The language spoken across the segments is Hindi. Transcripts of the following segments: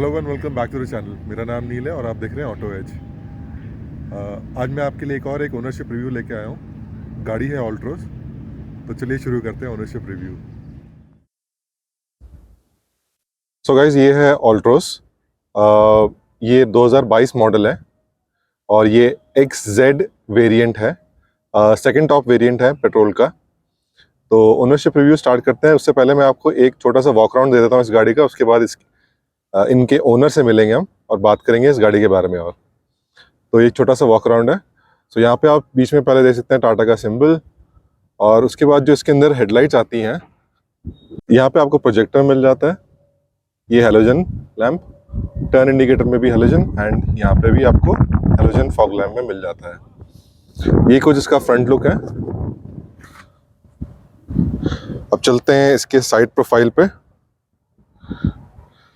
Hello one, welcome back to the channel. मेरा नाम नील है और आप देख रहे हैं ऑटो एज। आज मैं आपके लिए एक ओनरशिप रिव्यू लेके आया हूँ। गाड़ी है ऑल्ट्रोज। तो चलिए शुरू करते हैं ओनरशिप रिव्यू। सो गाइज, ये है ऑल्ट्रोज। ये 2022 मॉडल है और ये XZ वेरिएंट है। सेकंड टॉप वेरिएंट है पेट्रोल का। तो ओनरशिप रिव्यू स्टार्ट करते हैं। उससे पहले मैं आपको एक छोटा सा वॉक अराउंड दे देता हूँ इस गाड़ी का। उसके बाद इनके ओनर से मिलेंगे हम और बात करेंगे इस गाड़ी के बारे में। और तो ये छोटा सा वॉक अराउंड है। तो यहाँ पे आप बीच में पहले देख सकते हैं टाटा का सिंबल, और उसके बाद जो इसके अंदर हेडलाइट्स आती हैं, यहाँ पे आपको प्रोजेक्टर मिल जाता है। ये हेलोजन लैंप, टर्न इंडिकेटर में भी हेलोजन, एंड यहाँ पे भी आपको हेलोजन फॉग लैंप में मिल जाता है। ये कुछ इसका फ्रंट लुक है। अब चलते हैं इसके साइड प्रोफाइल पे।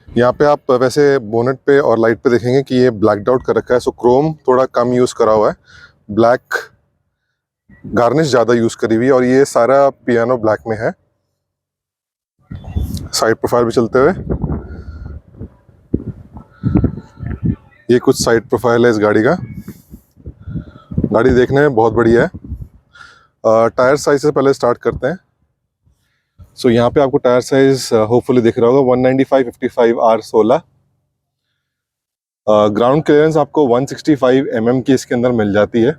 यहाँ पे आप वैसे बोनेट पे और लाइट पे देखेंगे कि ये ब्लैक आउट कर रखा है। सो क्रोम थोड़ा कम यूज़ करा हुआ है, ब्लैक गार्निश ज़्यादा यूज़ करी हुई है, और ये सारा पियानो ब्लैक में है। साइड प्रोफाइल पे चलते हुए ये कुछ साइड प्रोफाइल है इस गाड़ी का। गाड़ी देखने में बहुत बढ़िया है। टायर साइज से पहले स्टार्ट करते हैं। सो यहाँ पे आपको टायर साइज होपफुली दिख रहा होगा, 195/55 R16। ग्राउंड क्लियरेंस आपको 165 mm की इसके अंदर मिल जाती है।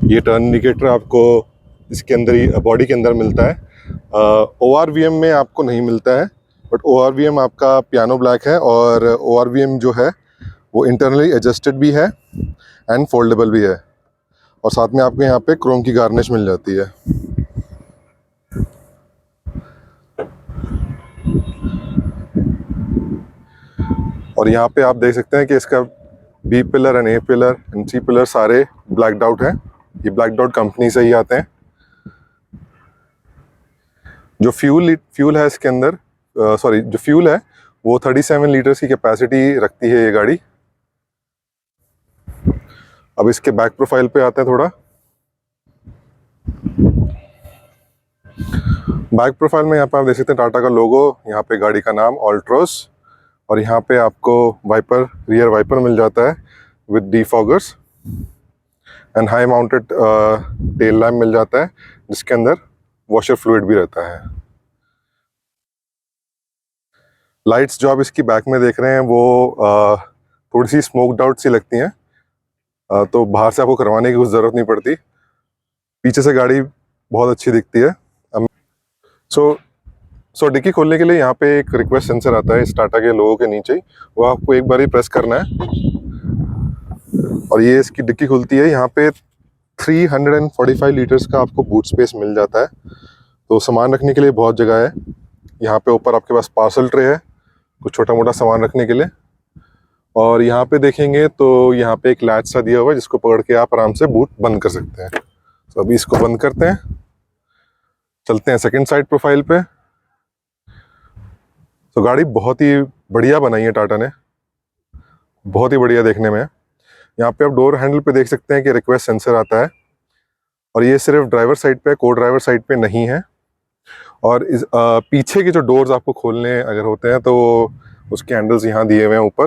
ये टर्न इंडिकेटर आपको इसके अंदर ही बॉडी के अंदर मिलता है। ORVM में आपको नहीं मिलता है, बट ORVM आपका पियानो ब्लैक है, और ORVM जो है वो इंटरनली एडजस्टेड भी है एंड फोल्डेबल भी है, और साथ में आपको यहाँ पे क्रोम की गार्निश मिल जाती है। और यहाँ पे आप देख सकते हैं कि इसका B pillar and A pillar and C pillar सारे ब्लैक आउट हैं। ये ब्लैक आउट कंपनी से ही आते हैं। जो फ्यूल है इसके अंदर, जो फ्यूल है वो 37 लीटर्स की कैपेसिटी रखती है ये गाड़ी। अब इसके बैक प्रोफाइल पे आते हैं थोड़ा। बैक प्रोफाइल में यहाँ पे आप देख सकते हैं टाटा का लोगो, यहाँ पे गाड़ी का नाम ऑल्ट्रोस, और यहाँ पे आपको वाइपर, रियर वाइपर मिल जाता है with defoggers, and high mounted tail lamp मिल जाता है जिसके अंदर वॉशर फ्लूइड भी रहता है। लाइट्स जो आप इसकी बैक में देख रहे हैं वो थोड़ी सी स्मोक्ड आउट सी लगती हैं, तो बाहर से आपको करवाने की कुछ ज़रूरत नहीं पड़ती। पीछे से गाड़ी बहुत अच्छी दिखती है। सो डिक्की खोलने के लिए यहाँ पे एक रिक्वेस्ट सेंसर आता है इस टाटा के लोगों के नीचे ही, वो आपको एक बार ही प्रेस करना है और ये इसकी डिक्की खुलती है। यहाँ पे 345 लीटर्स का आपको बूट स्पेस मिल जाता है, तो सामान रखने के लिए बहुत जगह है। यहाँ पे ऊपर आपके पास पार्सल ट्रे है कुछ छोटा मोटा सामान रखने के लिए, और यहाँ पे देखेंगे तो यहाँ पे एक लैच सा दिया हुआ है जिसको पकड़ के आप आराम से बूट बंद कर सकते हैं। तो अभी इसको बंद करते हैं, चलते हैं सेकंड साइड प्रोफाइल पे। तो गाड़ी बहुत ही बढ़िया बनाई है टाटा ने, बहुत ही बढ़िया देखने में। यहाँ पे आप डोर हैंडल पे देख सकते हैं कि रिक्वेस्ट सेंसर आता है, और ये सिर्फ ड्राइवर साइड पे, को ड्राइवर साइड पे नहीं है। और इस पीछे के जो डोर्स आपको खोलने अगर होते हैं तो उसके हैंडल्स यहाँ दिए हुए हैं ऊपर।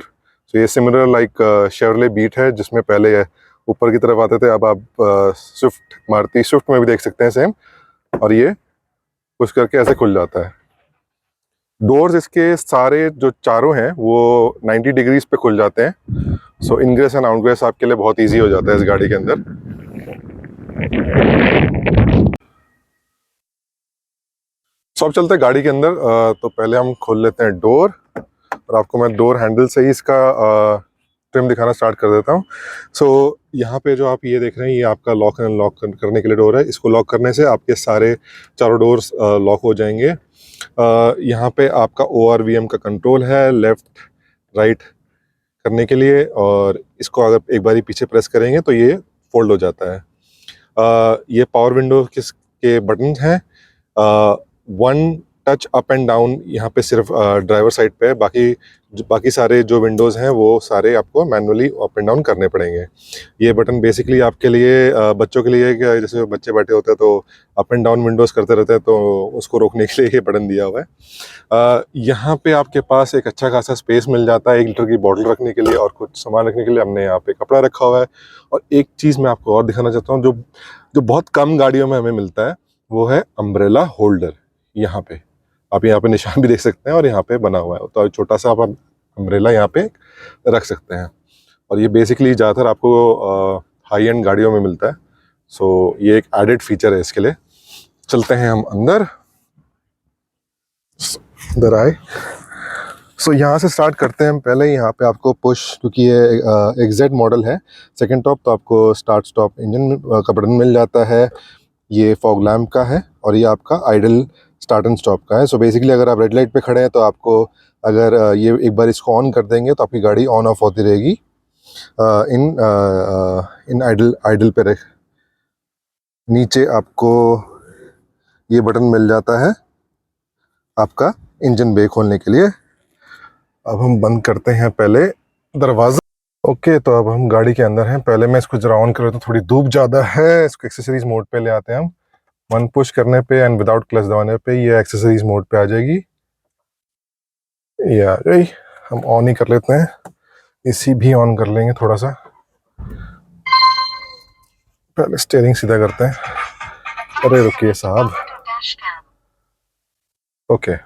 तो ये सिमिलर लाइक शेवरले बीट है जिसमें पहले ऊपर की तरफ आते थे, अब आप स्विफ्ट, मारुति स्विफ्ट में भी देख सकते हैं सेम। और ये पुश करके ऐसे खुल जाता है। डोर्स इसके सारे जो चारों हैं वो 90 डिग्रीज पे खुल जाते हैं। सो इनग्रेस एंड आउटग्रेस आपके लिए बहुत इजी हो जाता है इस गाड़ी के अंदर। सो अब चलते हैं गाड़ी के अंदर। तो पहले हम खोल लेते हैं डोर, और आपको मैं डोर हैंडल से ही इसका ट्रिम दिखाना स्टार्ट कर देता हूँ। सो यहाँ पे जो आप ये देख रहे हैं ये आपका लॉक एंड अनलॉक करने के लिए डोर है। इसको लॉक करने से आपके सारे चारों डोर्स लॉक हो जाएंगे। यहाँ पे आपका ORVM का कंट्रोल है लेफ्ट राइट करने के लिए, और इसको अगर एक बारी पीछे प्रेस करेंगे तो ये फोल्ड हो जाता है। ये पावर विंडो के बटन हैं। One touch up and down यहाँ पे सिर्फ ड्राइवर साइड पे है, बाकी सारे जो विंडोज़ हैं वो सारे आपको मैनुअली अप एंड डाउन करने पड़ेंगे। ये बटन बेसिकली आपके लिए बच्चों के लिए है कि जैसे बच्चे बैठे होते हैं तो अप एंड डाउन विंडोज़ करते रहते हैं, तो उसको रोकने के लिए ये बटन दिया हुआ है। यहाँ पे आपके पास एक अच्छा खासा स्पेस मिल जाता है 1 लीटर की बॉटल रखने के लिए और कुछ सामान रखने के लिए। हमने यहाँ पे कपड़ा रखा हुआ है। और एक चीज़ मैं आपको और दिखाना चाहता हूँ जो जो बहुत कम गाड़ियों में हमें मिलता है, वो है अम्ब्रेला होल्डर। यहाँ पे आप यहाँ पे निशान भी देख सकते हैं और यहाँ पे बना हुआ है, तो छोटा सा आप अम्ब्रेला यहाँ पे रख सकते हैं। और ये बेसिकली ज़्यादातर आपको हाई एंड गाड़ियों में मिलता है। सो ये एक एडेड फीचर है इसके लिए। चलते हैं हम अंदर आए। सो यहाँ से स्टार्ट करते हैं हम। पहले यहाँ पे आपको पुश, क्योंकि ये एक्जेड मॉडल है सेकंड टॉप, तो आपको स्टार्ट स्टॉप इंजन का बटन मिल जाता है। ये फॉग लैम्प का है और ये आपका आइडल स्टार्ट एंड स्टॉप का है। सो बेसिकली अगर आप रेड लाइट पे खड़े हैं तो आपको अगर ये एक बार इसको ऑन कर देंगे तो आपकी गाड़ी ऑन ऑफ होती रहेगी इन आइडल पे रख। नीचे आपको ये बटन मिल जाता है आपका इंजन ब्रेक खोलने के लिए। अब हम बंद करते हैं पहले दरवाज़ा। ओके, तो अब हम गाड़ी के अंदर हैं। पहले मैं इसको जरा ऑन करूँ तो थोड़ी धूप ज़्यादा है, इसको एक्सेसरीज मोड पे ले आते हैं हम। 1 पुश करने पे एंड विदाउट क्लच दबाने पे ये एक्सेसरीज मोड पे आ जाएगी। ये आ गई। हम ऑन ही कर लेते हैं, इसी भी ऑन कर लेंगे थोड़ा सा। पहले स्टीयरिंग सीधा करते हैं। अरे रुकिए साहब। ओके,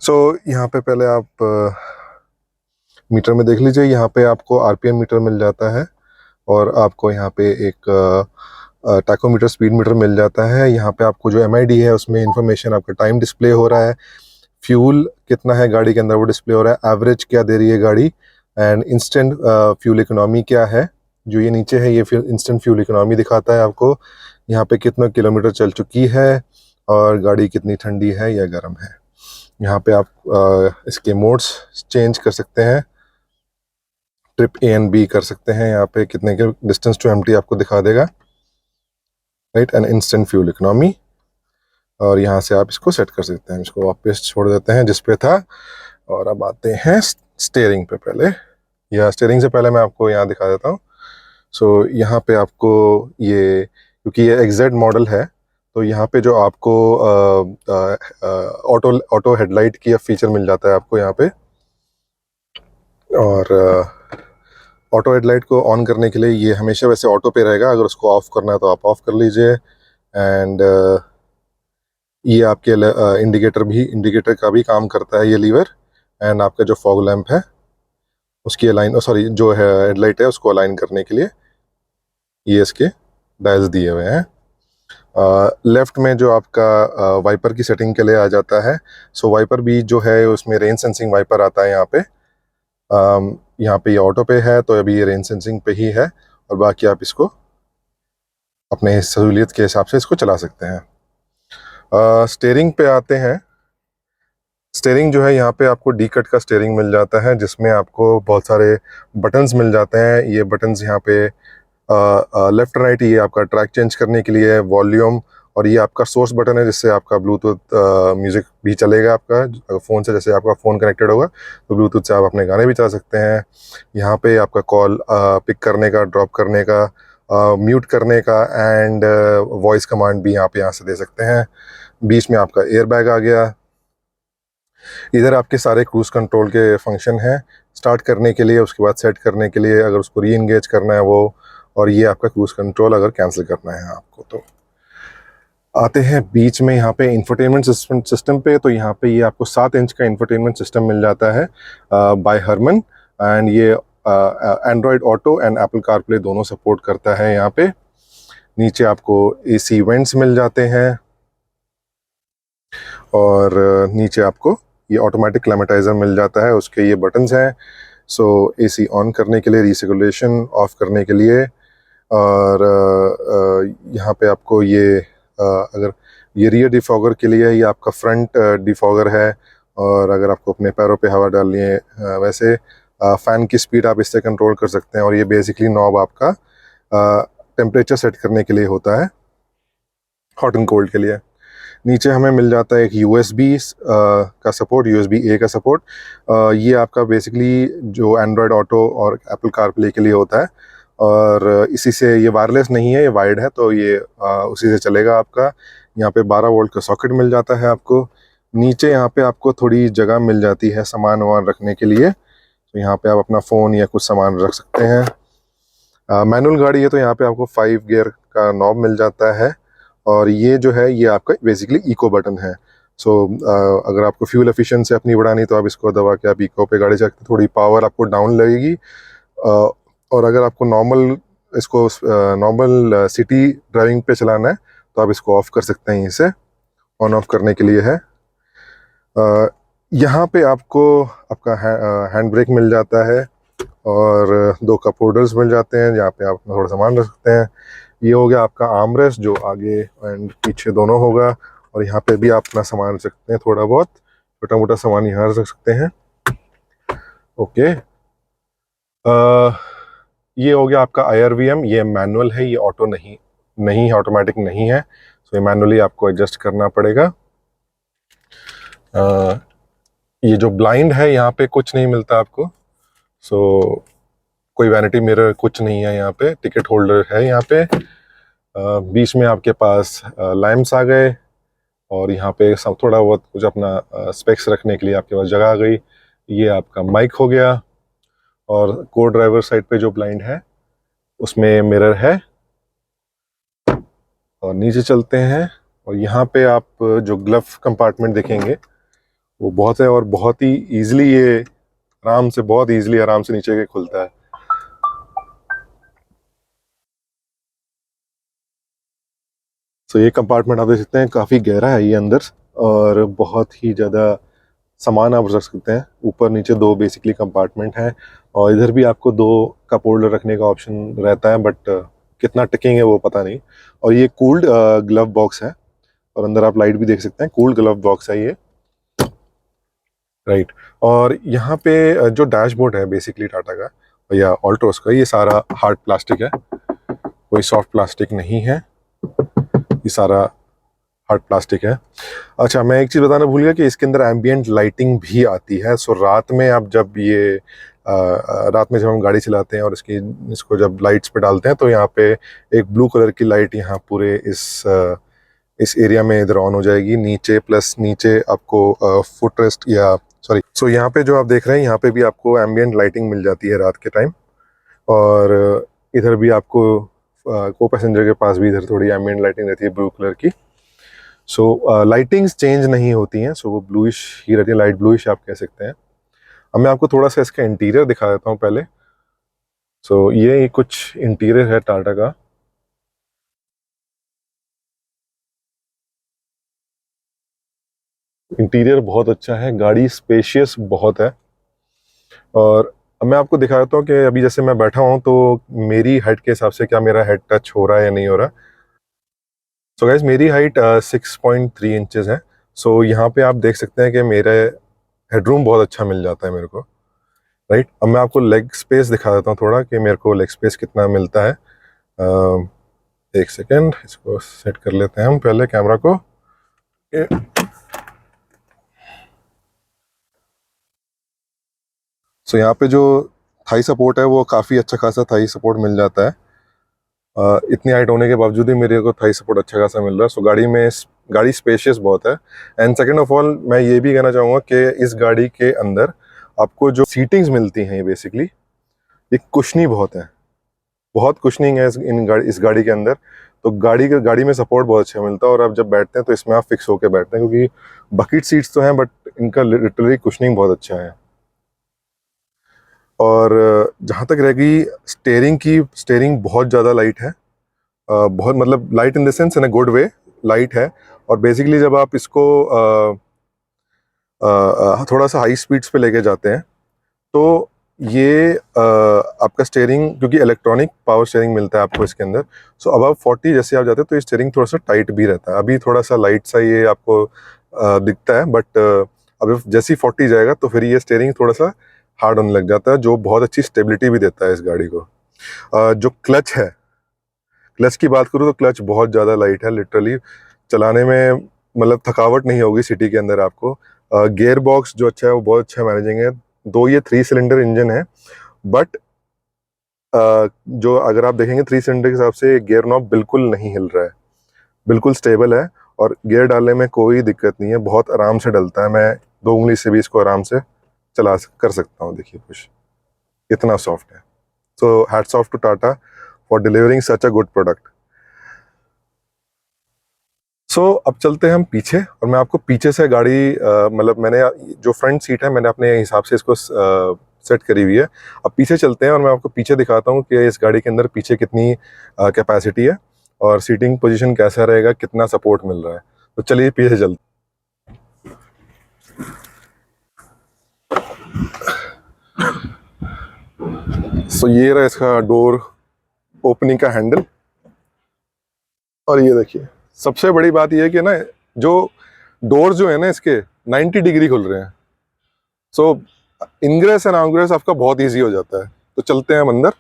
सो यहाँ पे पहले आप मीटर में देख लीजिए। यहाँ पे आपको आरपीएम मीटर मिल जाता है और आपको यहाँ पे एक टैकोमीटर, स्पीड मीटर मिल जाता है। यहाँ पे आपको जो एमआईडी है उसमें इंफॉर्मेशन, आपका टाइम डिस्प्ले हो रहा है, फ्यूल कितना है गाड़ी के अंदर वो डिस्प्ले हो रहा है, एवरेज क्या दे रही है गाड़ी, एंड इंस्टेंट फ्यूल इकोनॉमी क्या है। जो ये नीचे है ये इंस्टेंट फ्यूल इकोनॉमी दिखाता है आपको, यहाँ पे कितना किलोमीटर चल चुकी है और गाड़ी कितनी ठंडी है या गर्म है। यहाँ पे आप इसके मोड्स चेंज कर सकते हैं, ट्रिप ए एंड बी कर सकते हैं। यहाँ पे कितने के डिस्टेंस टू एम्प्टी आपको दिखा देगा, right, and instant fuel economy. और यहाँ से आप इसको सेट कर सकते हैं। इसको वापस छोड़ देते हैं जिस पे था और अब आते हैं स्टीयरिंग पे। पहले या स्टीयरिंग से पहले मैं आपको यहाँ दिखा देता हूँ। सो यहाँ पे आपको ये, क्योंकि ये एक्जेड मॉडल है, तो यहाँ पे जो आपको ऑटो हेडलाइट की फीचर मिल जाता है आपको यहाँ पे। और ऑटो हेडलाइट को ऑन करने के लिए ये हमेशा वैसे ऑटो पे रहेगा, अगर उसको ऑफ करना है तो आप ऑफ कर लीजिए। एंड ये आपके इंडिकेटर का भी काम करता है ये लीवर। एंड आपका जो फॉग लैंप है उसकी सॉरी जो है हेडलाइट है उसको अलाइन करने के लिए ये इसके डायल्स दिए हुए हैं। लेफ्ट में जो आपका वाइपर की सेटिंग के लिए आ जाता है। सो वाइपर भी जो है उसमें रेन सेंसिंग वाइपर आता है यहाँ पे। यहाँ पे ये ऑटो पे है तो अभी ये रेन सेंसिंग पे ही है, और बाकी आप इसको अपने सहूलियत के हिसाब से इसको चला सकते हैं। स्टीयरिंग पे आते हैं। स्टीयरिंग जो है यहाँ पे आपको डी कट का स्टीयरिंग मिल जाता है, जिसमें आपको बहुत सारे बटन्स मिल जाते हैं। ये बटन्स यहाँ पे लेफ्ट राइट, ये आपका ट्रैक चेंज करने के लिए, वॉल्यूम, और ये आपका सोर्स बटन है जिससे आपका ब्लूटूथ म्यूज़िक भी चलेगा आपका फ़ोन से। जैसे आपका फ़ोन कनेक्टेड होगा तो ब्लूटूथ से आप अपने गाने भी चला सकते हैं। यहाँ पे आपका कॉल पिक करने का, ड्रॉप करने का, म्यूट करने का, एंड वॉइस कमांड भी आप यहाँ से दे सकते हैं। बीच में आपका एयर बैग आ गया। इधर आपके सारे क्रूज़ कंट्रोल के फंक्शन हैं, स्टार्ट करने के लिए, उसके बाद सेट करने के लिए, अगर उसको री एंगेज करना है वो, और ये आपका क्रूज़ कंट्रोल अगर कैंसिल करना है आपको। तो आते हैं बीच में यहाँ पे इंफोटेनमेंट सिस्टम पे। तो यहाँ पे ये आपको 7 इंच का इंफोटेनमेंट सिस्टम मिल जाता है बाय हरमन, एंड ये Android auto and Apple CarPlay दोनों सपोर्ट करता है यहाँ पे। नीचे आपको एसी वेंट्स मिल जाते हैं और नीचे आपको ये ऑटोमेटिक क्लाइमेटाइजर मिल जाता है, उसके ये बटन्स हैं। सो एसी ऑन करने के लिए, रीसेगुलेशन ऑफ करने के लिए, और यहाँ पे आपको ये अगर ये रियर डिफॉगर के लिए, ये आपका फ्रंट डिफॉगर है। और अगर आपको अपने पैरों पे हवा डालनी है वैसे फ़ैन की स्पीड आप इससे कंट्रोल कर सकते हैं। और ये बेसिकली नॉब आपका टेम्परेचर सेट करने के लिए होता है, हॉट एंड कोल्ड के लिए। नीचे हमें मिल जाता है एक USB का सपोर्ट, USB-A का सपोर्ट। ये आपका बेसिकली जो एंड्रॉयड ऑटो और एप्पल कारप्ले के लिए होता है, और इसी से ये वायरलेस नहीं है, ये वायर्ड है, तो ये उसी से चलेगा आपका। यहाँ पे 12 वोल्ट का सॉकेट मिल जाता है आपको। नीचे यहाँ पे आपको थोड़ी जगह मिल जाती है सामान वामान रखने के लिए, तो यहाँ पे आप अपना फ़ोन या कुछ सामान रख सकते हैं। मैनुअल गाड़ी है तो यहाँ पे आपको 5 गियर का नॉब मिल जाता है, और ये जो है ये आपका बेसिकली इको बटन है। सो अगर आपको फ्यूल एफिशिएंसी अपनी बढ़ानी तो आप इसको दबा के आप इको पे गाड़ी चलाते, थोड़ी पावर आपको डाउन लगेगी। और अगर आपको नॉर्मल इसको नॉर्मल सिटी ड्राइविंग पे चलाना है तो आप इसको ऑफ कर सकते हैं, इसे ऑन ऑफ करने के लिए है। यहाँ पे आपको आपका हैंड ब्रेक मिल जाता है, और 2 कप होल्डर्स मिल जाते हैं जहाँ पे आप अपना थोड़ा सामान रख सकते हैं। ये हो गया आपका आर्मरेस्ट जो आगे एंड पीछे दोनों होगा, और यहाँ पे भी आप अपना सामान रख सकते हैं, थोड़ा बहुत छोटा मोटा सामान यहाँ रख सकते हैं। ओके, ये हो गया आपका IRVM। ये मैनुअल है, ये ऑटो नहीं ऑटोमेटिक नहीं है, सो ये मैनुअली आपको एडजस्ट करना पड़ेगा। ये जो ब्लाइंड है यहाँ पे कुछ नहीं मिलता आपको, सो कोई वैनिटी मिरर कुछ नहीं है यहाँ पे। टिकट होल्डर है यहाँ पे। बीच में आपके पास लैंप्स आ गए, और यहाँ पे सब थोड़ा बहुत कुछ अपना स्पेक्स रखने के लिए आपके पास जगह आ गई। ये आपका माइक हो गया, और को ड्राइवर साइड पे जो ब्लाइंड है उसमें मिरर है। और नीचे चलते हैं, और यहाँ पे आप जो ग्लव कंपार्टमेंट देखेंगे वो बहुत है, और बहुत ही ईजिली ये बहुत ईजिली आराम से नीचे के खुलता है। तो ये कंपार्टमेंट आप देख सकते हैं काफ़ी गहरा है ये अंदर, और बहुत ही ज़्यादा सामान आप रख सकते हैं। ऊपर नीचे 2 बेसिकली कंपार्टमेंट हैं, और इधर भी आपको 2 कप होल्डर रखने का ऑप्शन रहता है, बट कितना टिकेंगे वो पता नहीं। और ये कूल्ड ग्लव बॉक्स है, और अंदर आप लाइट भी देख सकते हैं, कूल्ड ग्लव बॉक्स है ये, राइट। और यहाँ पे जो डैशबोर्ड है बेसिकली टाटा का या ऑल्ट्रोस का, ये सारा हार्ड प्लास्टिक है, कोई सॉफ्ट प्लास्टिक नहीं है, ये सारा हार्ड प्लास्टिक है। अच्छा, मैं एक चीज़ बताना भूल गया कि इसके अंदर एम्बियंट लाइटिंग भी आती है। सो रात में आप जब ये रात में जब हम गाड़ी चलाते हैं और इसको जब लाइट्स पे डालते हैं, तो यहाँ पे एक ब्लू कलर की लाइट यहाँ पूरे इस एरिया में इधर ऑन हो जाएगी, नीचे प्लस नीचे आपको फुट रेस्ट या सॉरी। सो यहाँ पे जो आप देख रहे हैं यहाँ पे भी आपको एम्बियंट लाइटिंग मिल जाती है रात के टाइम, और इधर भी आपको को पैसेंजर के पास भी इधर थोड़ी एम्बियंट लाइटिंग रहती है ब्लू कलर की। सो लाइटिंग्स चेंज नहीं होती हैं, सो वो ब्लूइश ही रहती है, लाइट ब्लूइश आप कह सकते हैं। अब मैं आपको थोड़ा सा इसका इंटीरियर दिखा देता हूँ पहले। सो ये कुछ इंटीरियर है टाटा का। इंटीरियर बहुत अच्छा है, गाड़ी स्पेशियस बहुत है। और अब मैं आपको दिखा देता हूँ कि अभी जैसे मैं बैठा हूँ तो मेरी हाइट के हिसाब से क्या मेरा हेड टच हो रहा है या नहीं हो रहा। सो गाइज, मेरी हाइट 6.3 इंचेस है। सो यहाँ पे आप देख सकते हैं कि मेरे हेडरूम बहुत अच्छा मिल जाता है मेरे को, राइट। अब मैं आपको लेग स्पेस दिखा देता हूँ थोड़ा कि मेरे को लेग स्पेस कितना मिलता है। एक सेकेंड, इसको सेट कर लेते हैं हम पहले कैमरा को। सो यहाँ पे जो थाई सपोर्ट है वो काफ़ी अच्छा खासा थाई सपोर्ट मिल जाता है। इतनी हाइट होने के बावजूद ही मेरे को थाई सपोर्ट अच्छा खासा मिल रहा है। सो गाड़ी स्पेशियस बहुत है। एंड सेकेंड ऑफ ऑल मैं ये भी कहना चाहूँगा कि इस गाड़ी के अंदर आपको जो सीटिंग्स मिलती हैं ये बेसिकली ये कुशनी बहुत है, बहुत कुशनिंग है इस गाड़ी के अंदर। तो गाड़ी में सपोर्ट बहुत अच्छा मिलता है, और आप जब बैठते हैं तो इसमें आप फिक्स होकर बैठते हैं, क्योंकि बकेट सीट्स तो हैं बट इनका लिटरली कुशनिंग बहुत अच्छा है। और जहाँ तक रहेगी स्टेयरिंग बहुत ज़्यादा लाइट है। बहुत मतलब light in the sense in a good way light है। और बेसिकली जब आप इसको थोड़ा सा हाई स्पीड्स पे लेके जाते हैं तो ये आपका स्टेयरिंग, क्योंकि इलेक्ट्रॉनिक पावर स्टेयरिंग मिलता है आपको इसके अंदर। सो अब आप 40 जैसे आप जाते हैं तो ये स्टेयरिंग थोड़ा सा टाइट भी रहता है। अभी थोड़ा सा लाइट सा ये आपको दिखता है, बट अब जैसे ही 40 जाएगा तो फिर ये स्टेयरिंग थोड़ा सा हार्ड होने लग जाता है, जो बहुत अच्छी स्टेबिलिटी भी देता है इस गाड़ी को। जो क्लच है, क्लच की बात करूँ तो क्लच बहुत ज़्यादा लाइट है, लिटरली चलाने में मतलब थकावट नहीं होगी सिटी के अंदर आपको। गियर बॉक्स जो अच्छा है वो बहुत अच्छा मैनेजिंग है। दो ये 3 सिलेंडर इंजन है, बट जो अगर आप देखेंगे 3 सिलेंडर के हिसाब से गियर नॉब बिल्कुल नहीं हिल रहा है, बिल्कुल स्टेबल है। और गियर डालने में कोई दिक्कत नहीं है, बहुत आराम से डलता है। मैं 2 उंगली से भी इसको आराम से कर सकता हूँ। देखिए पुश, इतना सॉफ्ट है। So hats off to Tata for delivering such a good product. अब चलते हैं हम पीछे, और मैं आपको पीछे से गाड़ी मतलब मैंने जो फ्रंट सीट है मैंने अपने हिसाब से इसको सेट करी हुई है। अब पीछे चलते हैं और मैं आपको पीछे दिखाता हूँ कि इस गाड़ी के अंदर पीछे कितनी कैपेसिटी है और सीटिंग पोजीशन कैसा रहेगा, कितना सपोर्ट मिल रहा है। तो चलिए पीछे चलते हैं। ये रहा इसका डोर ओपनिंग का हैंडल। और ये देखिए, सबसे बड़ी बात ये है कि ना, जो डोर जो है ना इसके 90 डिग्री खुल रहे हैं। सो इनग्रेस एंड आउटग्रेस आपका बहुत इजी हो जाता है। तो चलते हैं हम अंदर।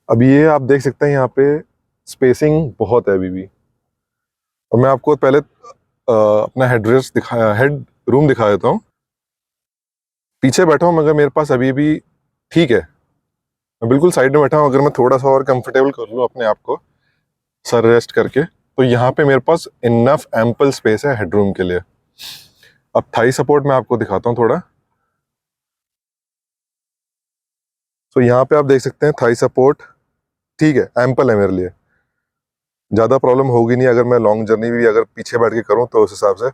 अब ये आप देख सकते हैं यहाँ पे स्पेसिंग बहुत है अभी भी। और मैं आपको पहले अपना हेड रूम दिखा देता हूँ। पीछे बैठा हूँ मगर मेरे पास अभी भी ठीक है, मैं बिल्कुल साइड में बैठा हूँ। अगर मैं थोड़ा सा और कंफर्टेबल कर लूँ अपने आप को सर रेस्ट करके, तो यहाँ पे मेरे पास इनफ एम्पल स्पेस है हेडरूम के लिए। अब थाई सपोर्ट मैं आपको दिखाता हूँ थोड़ा। यहाँ पे आप देख सकते हैं थाई सपोर्ट ठीक है, एम्पल है मेरे लिए, ज़्यादा प्रॉब्लम होगी नहीं अगर मैं लॉन्ग जर्नी भी अगर पीछे बैठ के करूँ तो उस हिसाब से।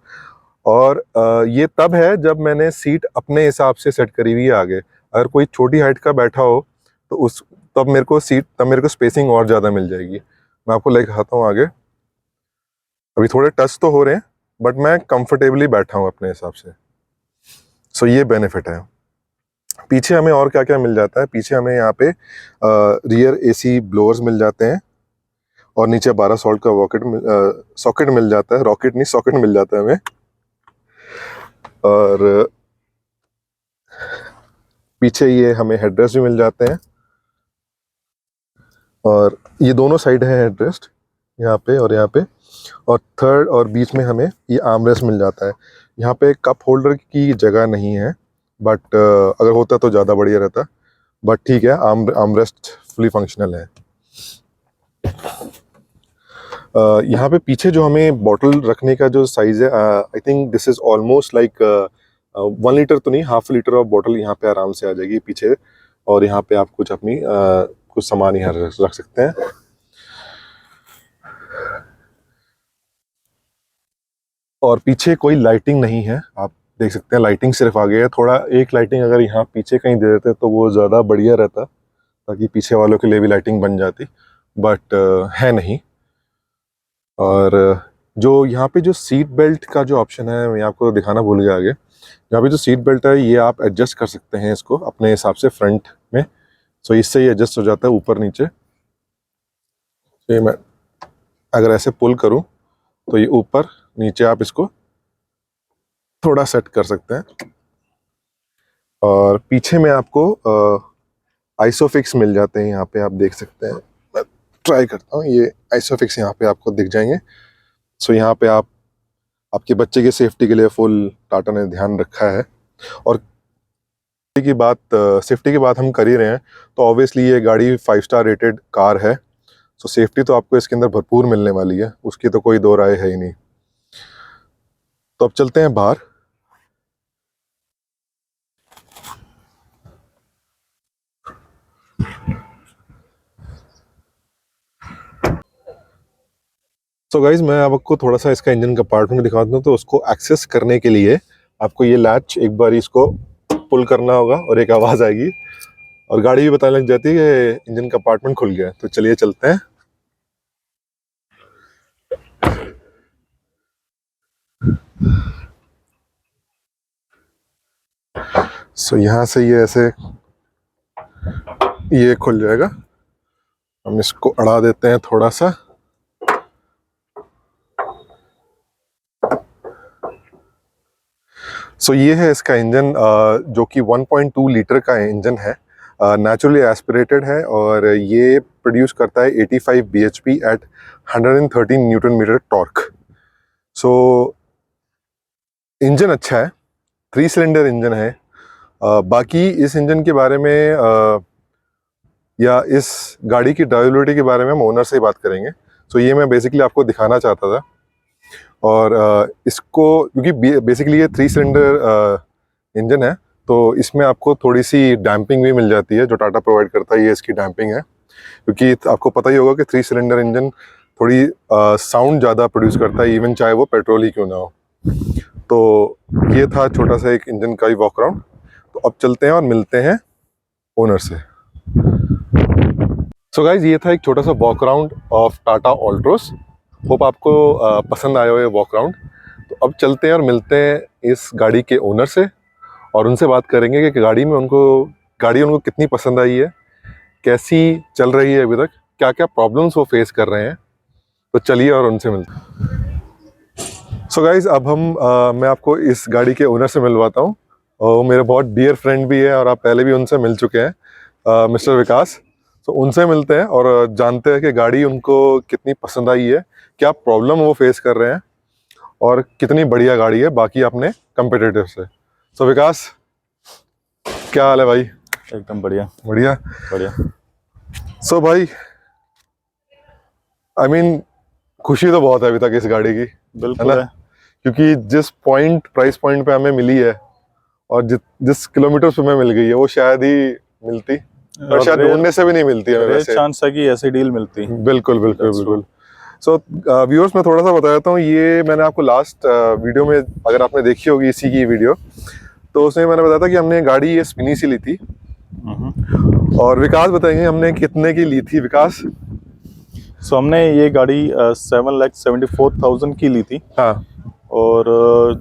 और ये तब है जब मैंने सीट अपने हिसाब से सेट करी हुई है आगे। अगर कोई छोटी हाइट का बैठा हो तो उस तब मेरे को स्पेसिंग और ज़्यादा मिल जाएगी। मैं आपको लेकर आता हूँ आगे। अभी थोड़े टच तो हो रहे हैं, बट मैं कंफर्टेबली बैठा हूँ अपने हिसाब से। ये बेनिफिट है। पीछे हमें और क्या क्या मिल जाता है, पीछे हमें यहाँ पे रियर एसी ब्लोअर्स मिल जाते हैं, और नीचे 12 सॉल्ट का सॉकेट मिल जाता है। रॉकेट नहीं, सॉकेट मिल जाता है हमें। और पीछे ये हमें हेडरेस्ट भी मिल जाते हैं, और ये दोनों साइड है हेडरेस्ट, यहाँ पे और यहाँ पे। और थर्ड और बीच में हमें ये आर्मरेस्ट मिल जाता है। यहाँ पे कप होल्डर की जगह नहीं है, बट अगर होता तो ज़्यादा बढ़िया रहता। बट ठीक है, आर्मरेस्ट फुली फंक्शनल है। यहाँ पे पीछे जो हमें बॉटल रखने का जो साइज है, I think this is almost like 1 litre तो नहीं, ½ लीटर ऑफ बॉटल यहाँ पे आराम से आ जाएगी पीछे। और यहाँ पे आप कुछ अपनी कुछ सामान यहाँ रख सकते हैं। और पीछे कोई लाइटिंग नहीं है, आप देख सकते हैं लाइटिंग सिर्फ आगे है। थोड़ा एक लाइटिंग अगर यहाँ पीछे कहीं दे देते तो वो ज़्यादा बढ़िया रहता, ताकि पीछे वालों के लिए भी लाइटिंग बन जाती, बट है नहीं। और जो यहाँ पे जो सीट बेल्ट का जो ऑप्शन है मैं आपको दिखाना भूल गया आगे। यहाँ पे जो सीट बेल्ट है ये आप एडजस्ट कर सकते हैं इसको अपने हिसाब से फ्रंट में। इससे ये एडजस्ट हो जाता है ऊपर नीचे। ये मैं अगर ऐसे पुल करूँ तो ये ऊपर नीचे आप इसको थोड़ा सेट कर सकते हैं। और पीछे में आपको आइसोफिक्स मिल जाते हैं, यहाँ पे आप देख सकते हैं। मैं ट्राई करता हूँ, ये आइसोफिक्स यहाँ पे आपको दिख जाएंगे। यहाँ पे आप आपके बच्चे की सेफ्टी के लिए फुल टाटा ने ध्यान रखा है। और सेफ्टी की बात हम कर ही रहे हैं, तो ऑब्वियसली ये गाड़ी 5 स्टार रेटेड कार है। सेफ्टी तो आपको इसके अंदर भरपूर मिलने वाली है, उसकी तो कोई दो राय है ही नहीं। तो अब चलते हैं बाहर। गाइज मैं आपको थोड़ा सा इसका इंजन कंपार्टमेंट दिखाता हूँ। तो उसको एक्सेस करने के लिए आपको ये लैच एक बार इसको पुल करना होगा और एक आवाज़ आएगी और गाड़ी भी बताने लग जाती है कि इंजन कंपार्टमेंट खुल गया। तो चलिए चलते हैं। यहाँ से ये ऐसे ये खुल जाएगा। हम इसको अड़ा देते हैं थोड़ा सा। ये है इसका इंजन, जो कि 1.2 लीटर का इंजन है। नेचुरली एस्पिरेटेड है और ये प्रोड्यूस करता है 85 bhp at 113 newton metre torque. So engine अच्छा है, 3 सिलेंडर इंजन है। बाकी इस इंजन के बारे में या इस गाड़ी की ड्राइवेबिलिटी के बारे में हम ओनर से ही बात करेंगे। सो ये मैं बेसिकली आपको दिखाना चाहता था। और इसको क्योंकि बेसिकली ये 3 सिलेंडर इंजन है तो इसमें आपको थोड़ी सी डैम्पिंग भी मिल जाती है, जो टाटा प्रोवाइड करता है, ये इसकी डैम्पिंग है। क्योंकि आपको पता ही होगा कि 3 सिलेंडर इंजन थोड़ी साउंड ज़्यादा प्रोड्यूस करता है, इवन चाहे वो पेट्रोल ही क्यों ना हो। तो ये था छोटा सा एक इंजन का ही वॉक अराउंड। तो अब चलते हैं और मिलते हैं ओनर से। सो गाइज, ये था एक छोटा सा walk around of Tata Altroz. Hope आपको पसंद आया हो ये वॉक अराउंड। तो अब चलते हैं और मिलते हैं इस गाड़ी के ओनर से और उनसे बात करेंगे कि गाड़ी उनको कितनी पसंद आई है, कैसी चल रही है अभी तक, क्या क्या प्रॉब्लम्स वो फेस कर रहे हैं। तो चलिए और उनसे मिलते हैं। सो गाइज, अब मैं आपको इस गाड़ी के ओनर से मिलवाता हूँ। और वो मेरे बहुत डियर फ्रेंड भी है और आप पहले भी उनसे मिल चुके हैं, मिस्टर विकास। तो उनसे मिलते हैं और जानते हैं कि गाड़ी उनको कितनी पसंद आई है, क्या प्रॉब्लम वो फेस कर रहे हैं और कितनी बढ़िया गाड़ी है बाकी अपने कंपेटिटर से। सो विकास, क्या हाल है भाई? एकदम बढ़िया बढ़िया बढ़िया। सो भाई, आई मीन खुशी तो बहुत है अभी तक इस गाड़ी की, बिल्कुल है। क्योंकि जिस प्राइस पॉइंट पे हमें मिली है और जिस किलोमीटर पे हमें मिल गई है वो शायद ही मिलती, और शायद ढूंढने से भी नहीं मिलती है वैसे। चांस है कि ऐसी डील मिलती। बिल्कुल बिल्कुल बिल्कुल। सो व्यूअर्स, मैं थोड़ा सा बता देता हूँ। ये मैंने आपको लास्ट वीडियो में, अगर आपने देखी होगी इसी की वीडियो, तो उसमें मैंने बताया था कि हमने गाड़ी ये स्पिनी से ली थी। और विकास बताएंगे हमने कितने की ली थी। विकास, सो हमने ये गाड़ी 7,74,000 की ली थी। हाँ, और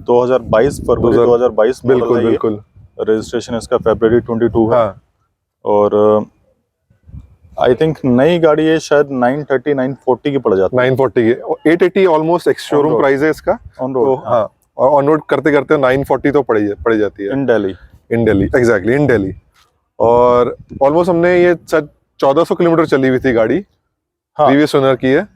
2022 फरवरी 2022 बिल्कुल बिल्कुल। रजिस्ट्रेशन इसका फरवरी 22 है। हाँ, और आई थिंक नई गाड़ी है, शायद 930 940 की पड़ जाती है। 940 की, 880 ऑलमोस्ट एक्स शोरूम प्राइस है इसका ऑन रोड। तो हाँ, और ऑन रोड करते करते 940 तो पड़ जाती है इन दिल्ली। एग्जैक्टली, इन दिल्ली। और ऑलमोस्ट हमने ये 1400 किलोमीटर चली हुई थी गाड़ी। हाँ, प्रीवियस ओनर की है।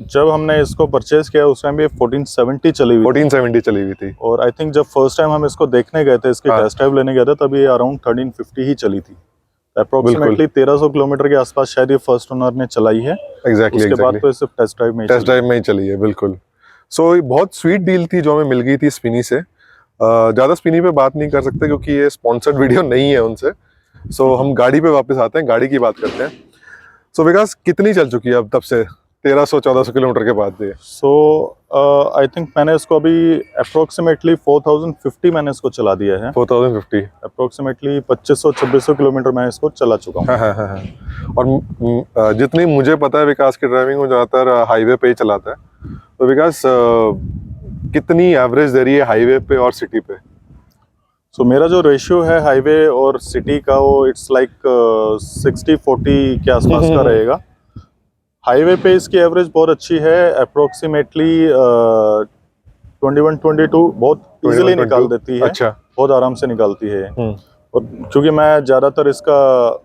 जब हमने इसको परचेज किया उस टाइम भी 1470 चली हुई 1470 चली हुई थी। और आई थिंक जब फर्स्ट टाइम हम इसको देखने गए थे, इसकी टेस्ट ड्राइव लेने गए थे, तब ये अराउंड 1350 ही चली थी। अप्रोक्सीमेटली 1300 किलोमीटर के आसपास शायद ये फर्स्ट ओनर ने चलाई है। एग्जैक्टली, उसके बाद तो सिर्फ टेस्ट ड्राइव में ही चली है। बिल्कुल। सो ये बहुत स्वीट डील थी जो हमें मिल गई थी स्पिनी से। ज़्यादा स्पिनी पे बात नहीं कर सकते क्योंकि ये स्पॉन्सर्ड वीडियो नहीं है उनसे। सो हम गाड़ी पे वापस आते हैं, गाड़ी की बात करते हैं। सो विकास, कितनी चल चुकी है अब तब से 1300-1400 किलोमीटर के बाद ये? सो आई थिंक मैंने इसको अभी अप्रोक्सीमेटली 4050 मैंने इसको चला दिया है। 4050 अप्रोक्सीमेटली 2500-2600 किलोमीटर मैं इसको चला चुका हूँ। हाँ। और जितनी मुझे पता है विकास की ड्राइविंग वो ज़्यादातर हाईवे पे ही चलाता है। तो विकास, कितनी एवरेज दे रही है हाईवे पे और सिटी पे? सो मेरा जो रेशियो है हाईवे और सिटी का, वो इट्स लाइक 60-40 के आसपास का रहेगा। हाईवे पे इसकी एवरेज बहुत अच्छी है, अप्रोक्सीमेटली 21-22 बहुत इजीली निकाल देती है। अच्छा, बहुत आराम से निकालती है। और क्योंकि मैं ज़्यादातर इसका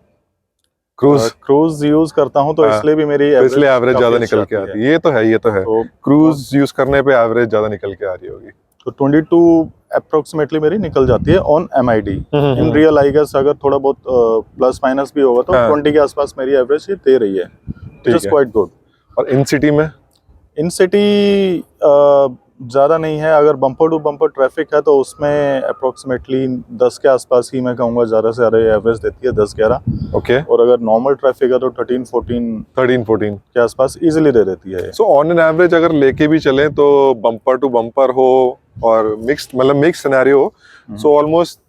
क्रूज यूज करता हूँ तो इसलिए भी मेरी एवरेज ज़्यादा निकल के आती है। ये तो है तो क्रूज यूज करने पे एवरेज ज़्यादा निकल के आ रही होगी। तो 22 अप्रोक्सीमेटली मेरी निकल जाती है on MID। In real I guess अगर थोड़ा बहुत प्लस माइनस भी होगा तो 20 के आसपास मेरी एवरेज ये दे रही है, which is quite good। और इन सिटी ज़्यादा नहीं है। अगर बम्पर टू बम्पर ट्रैफिक है तो उसमें अप्रोक्सीमेटली 10 के आसपास ही मैं कहूँगा ज़्यादा से ज़्यादा एवरेज देती है, 10-11। ओके। और अगर नॉर्मल ट्रैफिक है तो 13-14 के आसपास इजीली दे देती है। सो ऑन एन एवरेज अगर लेके भी चले तो बम्पर टू बम्पर हो और मिक्स सिनेरियो हो, सो ऑलमोस्ट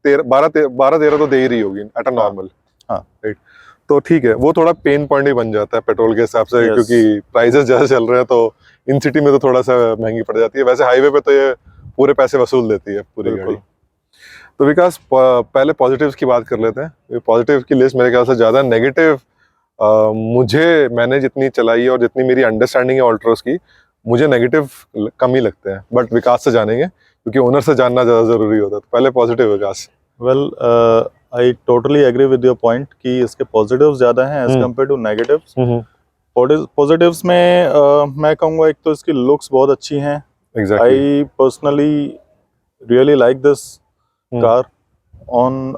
12-13 तो दे ही रही होगी एट अ नॉर्मल। हाँ, राइट। तो ठीक है, वो थोड़ा पेन पॉइंट ही बन जाता है पेट्रोल के हिसाब से। Yes। क्योंकि प्राइसेस ज़्यादा चल रहे हैं तो इन सिटी में तो थोड़ा सा महंगी पड़ जाती है। वैसे हाईवे पे तो ये पूरे पैसे वसूल देती है पूरी गाड़ी। तो विकास, पहले पॉजिटिव्स की बात कर लेते हैं। पॉजिटिव की लिस्ट मेरे ख्याल से ज़्यादा, नेगेटिव मैंने जितनी चलाई है और जितनी मेरी अंडरस्टैंडिंग है ऑल्ट्रोस की, मुझे नेगेटिव कम ही लगते हैं। बट विकास से जानेंगे क्योंकि ओनर से जानना ज़्यादा ज़रूरी होता है। तो पहले positive Vikas. Well, I totally agree with your point कि इसके पॉजिटिव्स ज़्यादा हैं as compare to negatives. Positives में मैं कहूँगा एक तो इसकी लुक्स बहुत अच्छी हैं। Exactly I personally really like this car on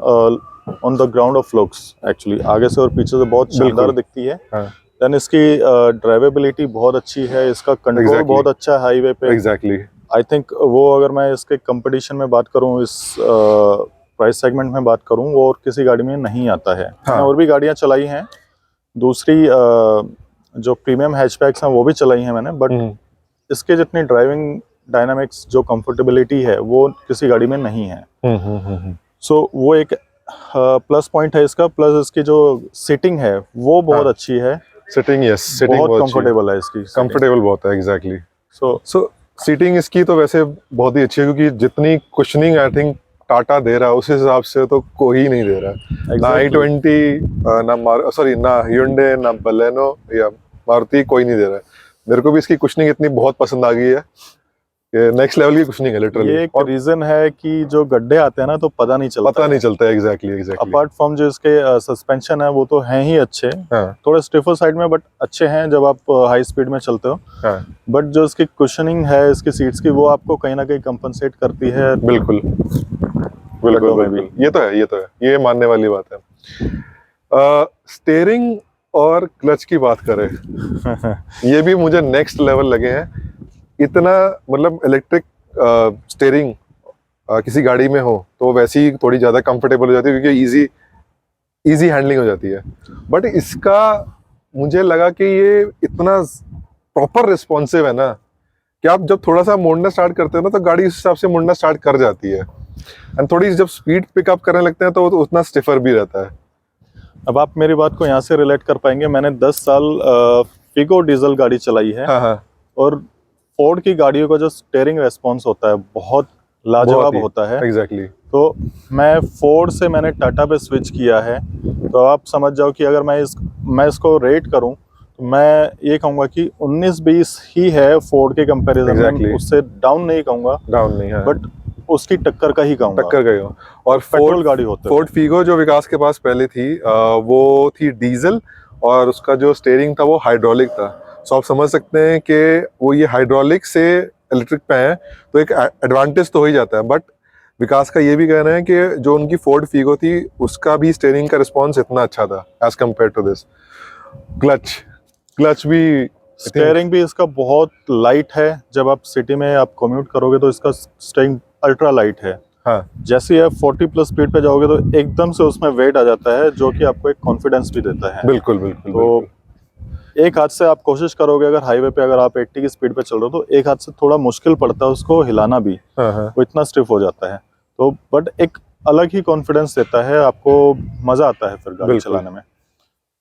the ground of looks. Actually आगे से और पीछे से बहुत शानदार बिल्कुल। दिखती है। हाँ देन इसकी ड्राइवेबिलिटी बहुत अच्छी है, इसका कंट्रोल Exactly. बहुत अच्छा है हाईवे पे। एग्जैक्टली आई थिंक वो अगर मैं इसके कंपटीशन में बात करूं, इस प्राइस सेगमेंट में बात करूं, वो और किसी गाड़ी में नहीं आता है। हाँ। मैंने और भी गाड़ियां चलाई हैं, दूसरी जो प्रीमियम हैचबैक्स हैं वो भी चलाई हैं मैंने, बट इसके जितनी ड्राइविंग डायनामिक्स जो कंफर्टेबिलिटी है वो किसी गाड़ी में नहीं है। सो वो एक प्लस पॉइंट है इसका। प्लस इसकी जो सीटिंग है वो बहुत हाँ। अच्छी है, सिटिंग यस सिटिंग बहुत बहुत कंफर्टेबल है इसकी। कंफर्टेबल बहुत है एग्जैक्टली। सो सीटिंग इसकी तो वैसे बहुत ही अच्छी है, क्योंकि जितनी कुशनिंग आई थिंक टाटा दे रहा है उस हिसाब से तो कोई नहीं दे रहा है। ना i20 ना Hyundai ना Baleno या मारुति कोई नहीं दे रहा है। मेरे को भी इसकी कुशनिंग इतनी बहुत पसंद आ गई है, नेक्स्ट लेवल की कुशनिंग है लिटरली। ये एक रीजन है कि जो गड्ढे आते हैं ना तो पता नहीं चलता है। एग्जैक्टली अपार्ट फ्रॉम जो इसके सस्पेंशन है वो तो हैं ही अच्छे, हाँ थोड़े स्टिफर साइड में, बट अच्छे हैं जब आप हाई स्पीड में चलते हो। हाँ बट जो इसकी कुशनिंग है इसकी सीट्स की, वो आपको कहीं ना कहीं कंपनसेट करती है। बिल्कुल गड्ढों में भी। ये तो है ये मानने वाली बात है। स्टीयरिंग और क्लच की बात करें ये भी मुझे नेक्स्ट लेवल लगे हैं। इतना मतलब इलेक्ट्रिक स्टीयरिंग किसी गाड़ी में हो तो वैसी ही थोड़ी ज़्यादा कंफर्टेबल हो जाती है, क्योंकि इजी हैंडलिंग हो जाती है। बट इसका मुझे लगा कि ये इतना प्रॉपर रिस्पॉन्सिव है ना कि आप जब थोड़ा सा मोड़ना स्टार्ट करते हो ना तो गाड़ी उस हिसाब से मुड़ना स्टार्ट कर जाती है, एंड थोड़ी जब स्पीड पिकअप करने लगते हैं तो उतना स्टिफर भी रहता है। अब आप मेरी बात को यहाँ से रिलेट कर पाएंगे। मैंने 10 साल फिगो डीजल गाड़ी चलाई है, हाँ और फोर्ड की गाड़ियों का जो स्टीयरिंग रेस्पॉन्स होता है बहुत लाजवाब होता है। एग्जैक्टली। तो मैं फोर्ड से मैंने टाटा पे स्विच किया है, तो आप समझ जाओ कि अगर मैं इसको रेट करूं तो मैं ये कहूंगा कि 19-20 ही है फोर्ड के कंपैरिजन में। उससे डाउन नहीं कहूंगा, डाउन नहीं है, बट उसकी टक्कर का ही कहूंगा। टक्कर गई हो। और पेट्रोल गाड़ी होती है। फोर्ड फीगो जो विकास के पास पहले थी वो थी डीजल, और उसका जो स्टीयरिंग था वो हाइड्रोलिक था। सो आप समझ सकते हैं कि वो ये हाइड्रोलिक से इलेक्ट्रिक पे है तो एक एडवांटेज तो हो ही जाता है। बट विकास का ये भी कहना है कि जो उनकी फोर्ड फीगो थी उसका भी स्टीयरिंग का रिस्पॉन्स इतना अच्छा था as compare to this. Clutch भी, स्टीयरिंग भी इसका बहुत लाइट है। जब आप सिटी में आप कम्यूट करोगे तो इसका स्टीयरिंग अल्ट्रा लाइट है। हाँ जैसे आप 40+ स्पीड पे जाओगे तो एकदम से उसमें वेट आ जाता है, जो कि आपको एक कॉन्फिडेंस भी देता है। बिल्कुल तो एक हाथ से आप कोशिश करोगे, अगर हाईवे पे अगर आप 80 की स्पीड पे चल रहे हो तो एक हाथ से थोड़ा मुश्किल पड़ता है उसको हिलाना भी, वो इतना स्टिफ हो जाता है। तो बट एक अलग ही कॉन्फिडेंस देता है आपको, मजा आता है फिर गाड़ी चलाने में।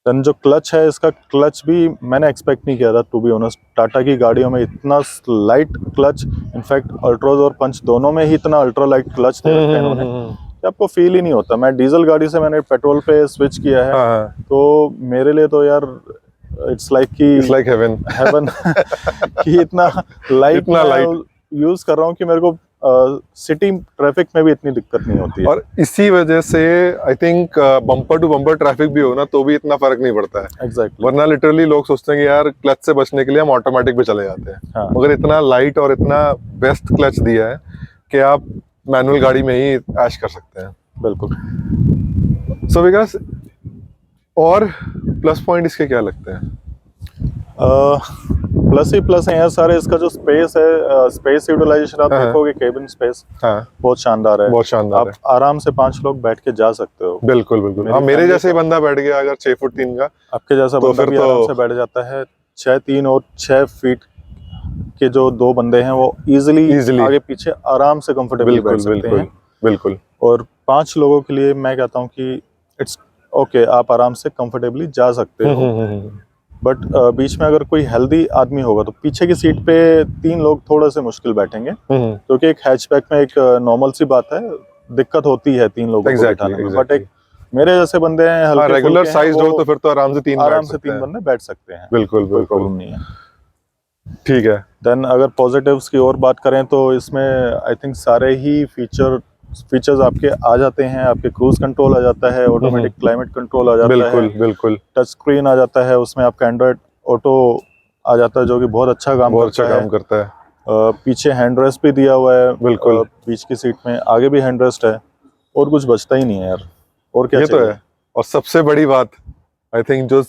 देन जो क्लच है, इसका क्लच भी मैंने एक्सपेक्ट नहीं किया था टू बी ऑनेस्ट। टाटा की गाड़ियों में इतना लाइट क्लच, इनफैक्ट अल्ट्रोज और पंच दोनों में ही इतना अल्ट्रा लाइट क्लच दे रखा है इन्होंने कि आपको फील ही नहीं होता। मैं डीजल गाड़ी से मैंने पेट्रोल पे स्विच किया है, तो मेरे लिए तो यार इट्स लाइक हेवन कि इतना लाइट यूज कर रहा हूँ कि मेरे को सिटी ट्रैफिक में भी इतनी दिक्कत नहीं होती है। और इसी वजह से I think bumper to bumper traffic भी हो ना तो भी इतना फर्क नहीं पड़ता है। एग्जैक्टली। वरना लिटरली लोग सोचते हैं कि यार क्लच से बचने के लिए हम ऑटोमेटिक पे चले जाते हैं। हाँ। मगर इतना लाइट और इतना बेस्ट क्लच दिया है कि आप मैनुअल गाड़ी में ही ऐश कर सकते हैं। बिल्कुल। सो विकास, और प्लस पॉइंट इसके क्या लगते हैं? प्लस ही प्लस है यार सारे। इसका जो स्पेस है, स्पेस यूटिलाइजेशन आप देखोगे, केबिन स्पेस बहुत शानदार है, बहुत शानदार आप आराम से 5 लोग बैठ के जा सकते हो। बिल्कुल बिल्कुल। हाँ, मेरे जैसे ही बंदा बैठ गया अगर 6 फुट 3 का, आपके जैसा तो बंदा भी आराम से बैठ जाता है। 6'3" और 6 फीट के जो 2 बंदे हैं वो इजीली आगे पीछे आराम से कंफर्टेबली बैठ सकते हैं। बिल्कुल। और 5 लोगों के लिए मैं कहता हूँ कि इट्स ओके, आप आराम से कंफर्टेबली जा सकते हो। बट बीच में अगर कोई हेल्दी आदमी होगा तो पीछे की सीट पे 3 लोग थोड़े से मुश्किल बैठेंगे, क्योंकि एक हैचबैक में एक नॉर्मल सी बात है, दिक्कत होती है 3 लोगों को बैठाने में। बट एक मेरे जैसे बंदे हैं, हल्के रेगुलर साइज हो तो फिर तो आराम से 3 बंदे बैठ सकते हैं। बिल्कुल कोई प्रॉब्लम नहीं है। ठीक है। देन अगर पॉजिटिव्स की और बात करें तो इसमें आई थिंक सारे ही फीचर फीचर्स आपके आ जाते हैं, आपके क्रूज कंट्रोल आ जाता है, ऑटोमेटिक क्लाइमेट कंट्रोल आ जाता बिल्कुल है, बिल्कुल टच स्क्रीन आ जाता है, उसमें आपका एंड्रॉयड ऑटो आ जाता है जो कि बहुत अच्छा काम बहुत अच्छा करता है। काम करता है। पीछे हैंड रेस्ट भी दिया हुआ है, बिल्कुल। बीच की सीट में आगे भी हैंड रेस्ट है, और कुछ बचता ही नहीं है यार, और क्या ये तो चाहिए। है। और सबसे बड़ी बात आई थिंक जो